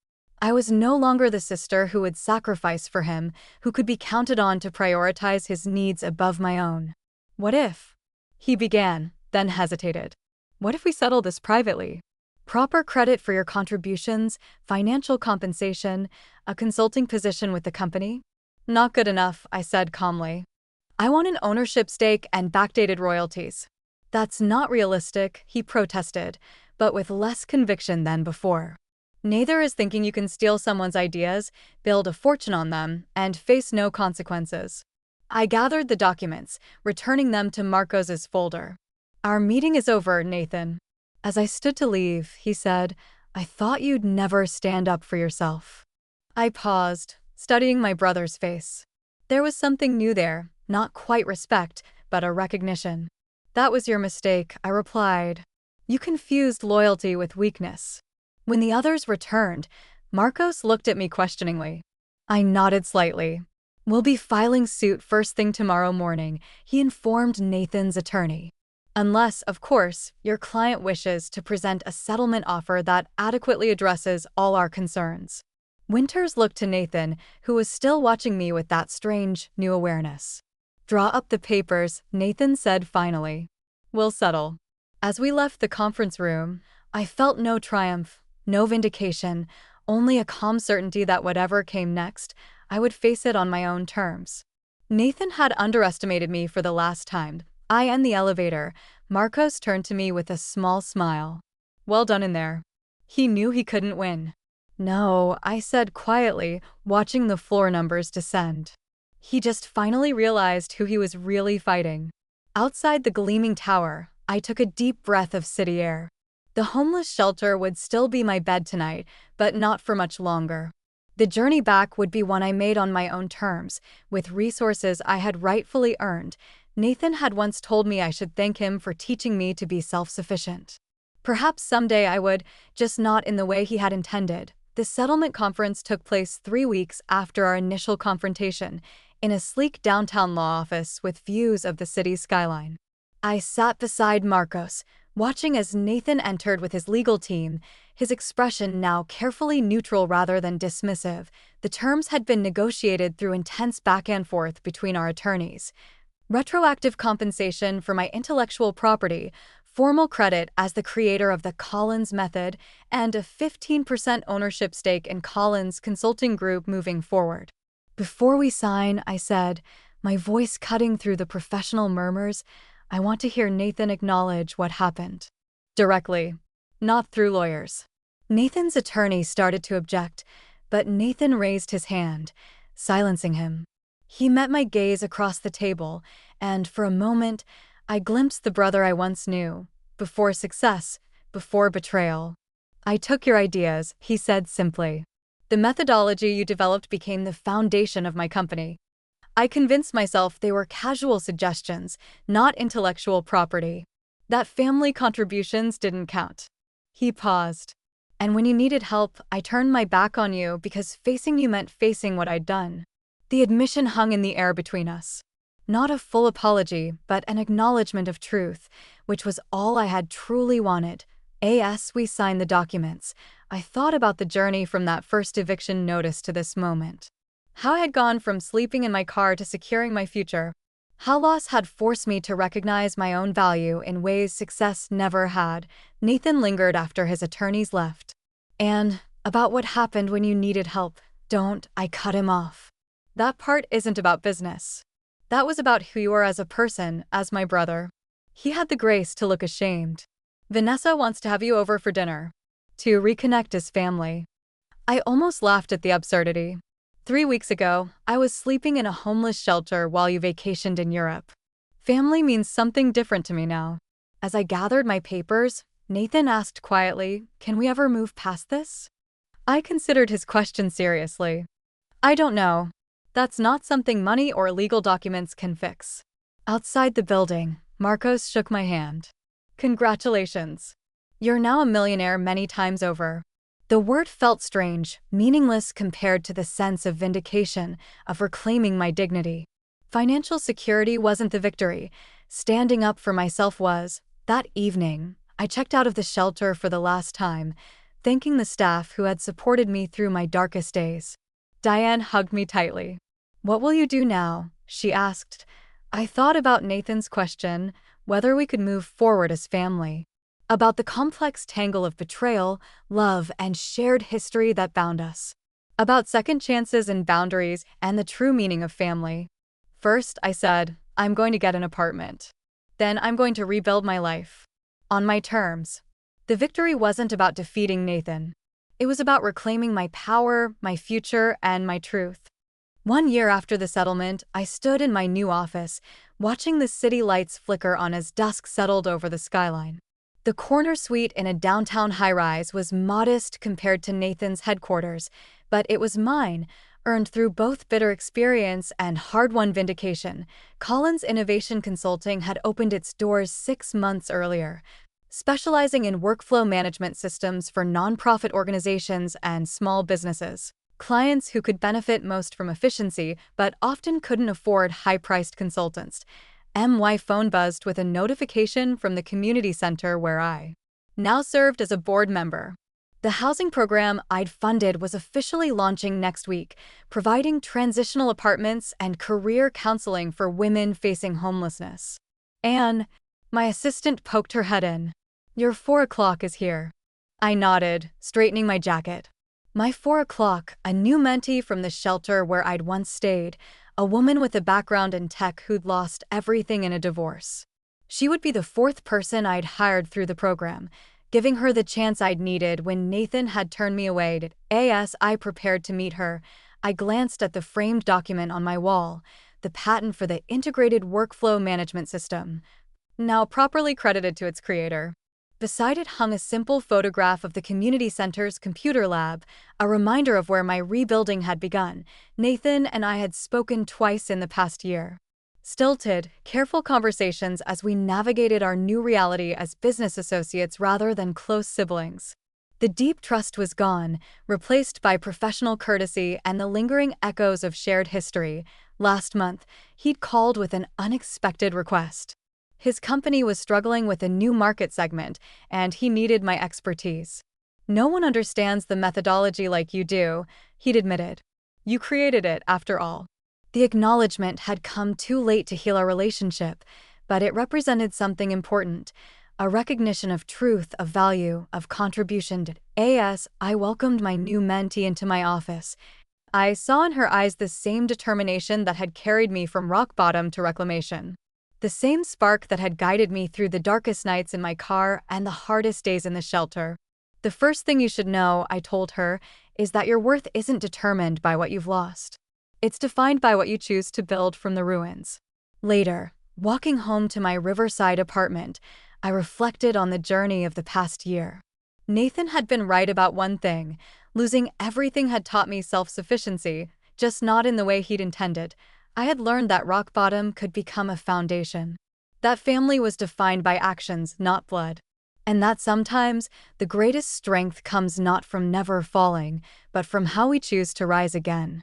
I was no longer the sister who would sacrifice for him, who could be counted on to prioritize his needs above my own. What if? He began, then hesitated. What if we settle this privately? Proper credit for your contributions, financial compensation, a consulting position with the company? Not good enough, I said calmly. I want an ownership stake and backdated royalties. That's not realistic, he protested, but with less conviction than before. Neither is thinking you can steal someone's ideas, build a fortune on them, and face no consequences. I gathered the documents, returning them to Marcos's folder. Our meeting is over, Nathan. As I stood to leave, he said, I thought you'd never stand up for yourself. I paused, studying my brother's face. There was something new there, not quite respect, but a recognition. That was your mistake, I replied. You confused loyalty with weakness. When the others returned, Marcos looked at me questioningly. I nodded slightly. We'll be filing suit first thing tomorrow morning, he informed Nathan's attorney. Unless, of course, your client wishes to present a settlement offer that adequately addresses all our concerns. Winters looked to Nathan, who was still watching me with that strange, new awareness. Draw up the papers, Nathan said finally. We'll settle. As we left the conference room, I felt no triumph, no vindication, only a calm certainty that whatever came next, I would face it on my own terms. Nathan had underestimated me for the last time. I end the elevator. Marcos turned to me with a small smile. Well done in there. He knew he couldn't win. No, I said quietly, watching the floor numbers descend. He just finally realized who he was really fighting. Outside the gleaming tower, I took a deep breath of city air. The homeless shelter would still be my bed tonight, but not for much longer. The journey back would be one I made on my own terms, with resources I had rightfully earned. Nathan had once told me I should thank him for teaching me to be self-sufficient. Perhaps someday I would, just not in the way he had intended. The settlement conference took place 3 weeks after our initial confrontation, in a sleek downtown law office with views of the city's skyline. I sat beside Marcos, watching as Nathan entered with his legal team, his expression now carefully neutral rather than dismissive. The terms had been negotiated through intense back and forth between our attorneys. Retroactive compensation for my intellectual property, formal credit as the creator of the Collins method, and a 15% ownership stake in Collins Consulting Group moving forward. Before we sign, I said, my voice cutting through the professional murmurs, I want to hear Nathan acknowledge what happened. Directly, not through lawyers. Nathan's attorney started to object, but Nathan raised his hand, silencing him. He met my gaze across the table, and for a moment, I glimpsed the brother I once knew, before success, before betrayal. I took your ideas, he said simply. The methodology you developed became the foundation of my company. I convinced myself they were casual suggestions, not intellectual property. That family contributions didn't count. He paused. And when you needed help, I turned my back on you because facing you meant facing what I'd done. The admission hung in the air between us. Not a full apology, but an acknowledgement of truth, which was all I had truly wanted. As we signed the documents, I thought about the journey from that first eviction notice to this moment. How I had gone from sleeping in my car to securing my future. How loss had forced me to recognize my own value in ways success never had. Nathan lingered after his attorneys left. And about what happened when you needed help. Don't, I cut him off. That part isn't about business. That was about who you are as a person, as my brother. He had the grace to look ashamed. Vanessa wants to have you over for dinner. To reconnect as family. I almost laughed at the absurdity. 3 weeks ago, I was sleeping in a homeless shelter while you vacationed in Europe. Family means something different to me now. As I gathered my papers, Nathan asked quietly, "Can we ever move past this?" I considered his question seriously. "I don't know. That's not something money or legal documents can fix." Outside the building, Marcos shook my hand. "Congratulations. You're now a millionaire many times over." The word felt strange, meaningless compared to the sense of vindication, of reclaiming my dignity. Financial security wasn't the victory. Standing up for myself was. That evening, I checked out of the shelter for the last time, thanking the staff who had supported me through my darkest days. Diane hugged me tightly. "What will you do now?" she asked. I thought about Nathan's question, whether we could move forward as family. About the complex tangle of betrayal, love, and shared history that bound us. About second chances and boundaries and the true meaning of family. First, I said, I'm going to get an apartment. Then I'm going to rebuild my life. On my terms. The victory wasn't about defeating Nathan. It was about reclaiming my power, my future, and my truth. 1 year after the settlement, I stood in my new office, watching the city lights flicker on as dusk settled over the skyline. The corner suite in a downtown high-rise was modest compared to Nathan's headquarters, but it was mine, earned through both bitter experience and hard-won vindication. Collins Innovation Consulting had opened its doors 6 months earlier, specializing in workflow management systems for nonprofit organizations and small businesses. Clients who could benefit most from efficiency but often couldn't afford high-priced consultants. My phone buzzed with a notification from the community center where I now served as a board member. The housing program I'd funded was officially launching next week, providing transitional apartments and career counseling for women facing homelessness. Anne, my assistant, poked her head in. "Your 4 o'clock is here." I nodded, straightening my jacket. My 4 o'clock, a new mentee from the shelter where I'd once stayed, a woman with a background in tech who'd lost everything in a divorce. She would be the 4th person I'd hired through the program, giving her the chance I'd needed when Nathan had turned me away. As I prepared to meet her, I glanced at the framed document on my wall, the patent for the integrated workflow management system, now properly credited to its creator. Beside it hung a simple photograph of the community center's computer lab, a reminder of where my rebuilding had begun. Nathan and I had spoken twice in the past year. Stilted, careful conversations as we navigated our new reality as business associates rather than close siblings. The deep trust was gone, replaced by professional courtesy and the lingering echoes of shared history. Last month, he'd called with an unexpected request. His company was struggling with a new market segment, and he needed my expertise. "No one understands the methodology like you do," he'd admitted. "You created it, after all." The acknowledgement had come too late to heal our relationship, but it represented something important, a recognition of truth, of value, of contribution. As I welcomed my new mentee into my office, I saw in her eyes the same determination that had carried me from rock bottom to reclamation. The same spark that had guided me through the darkest nights in my car and the hardest days in the shelter. "The first thing you should know," I told her, "is that your worth isn't determined by what you've lost. It's defined by what you choose to build from the ruins." Later, walking home to my riverside apartment, I reflected on the journey of the past year. Nathan had been right about one thing. Losing everything had taught me self-sufficiency, just not in the way he'd intended. I had learned that rock bottom could become a foundation. That family was defined by actions, not blood. And that sometimes the greatest strength comes not from never falling, but from how we choose to rise again.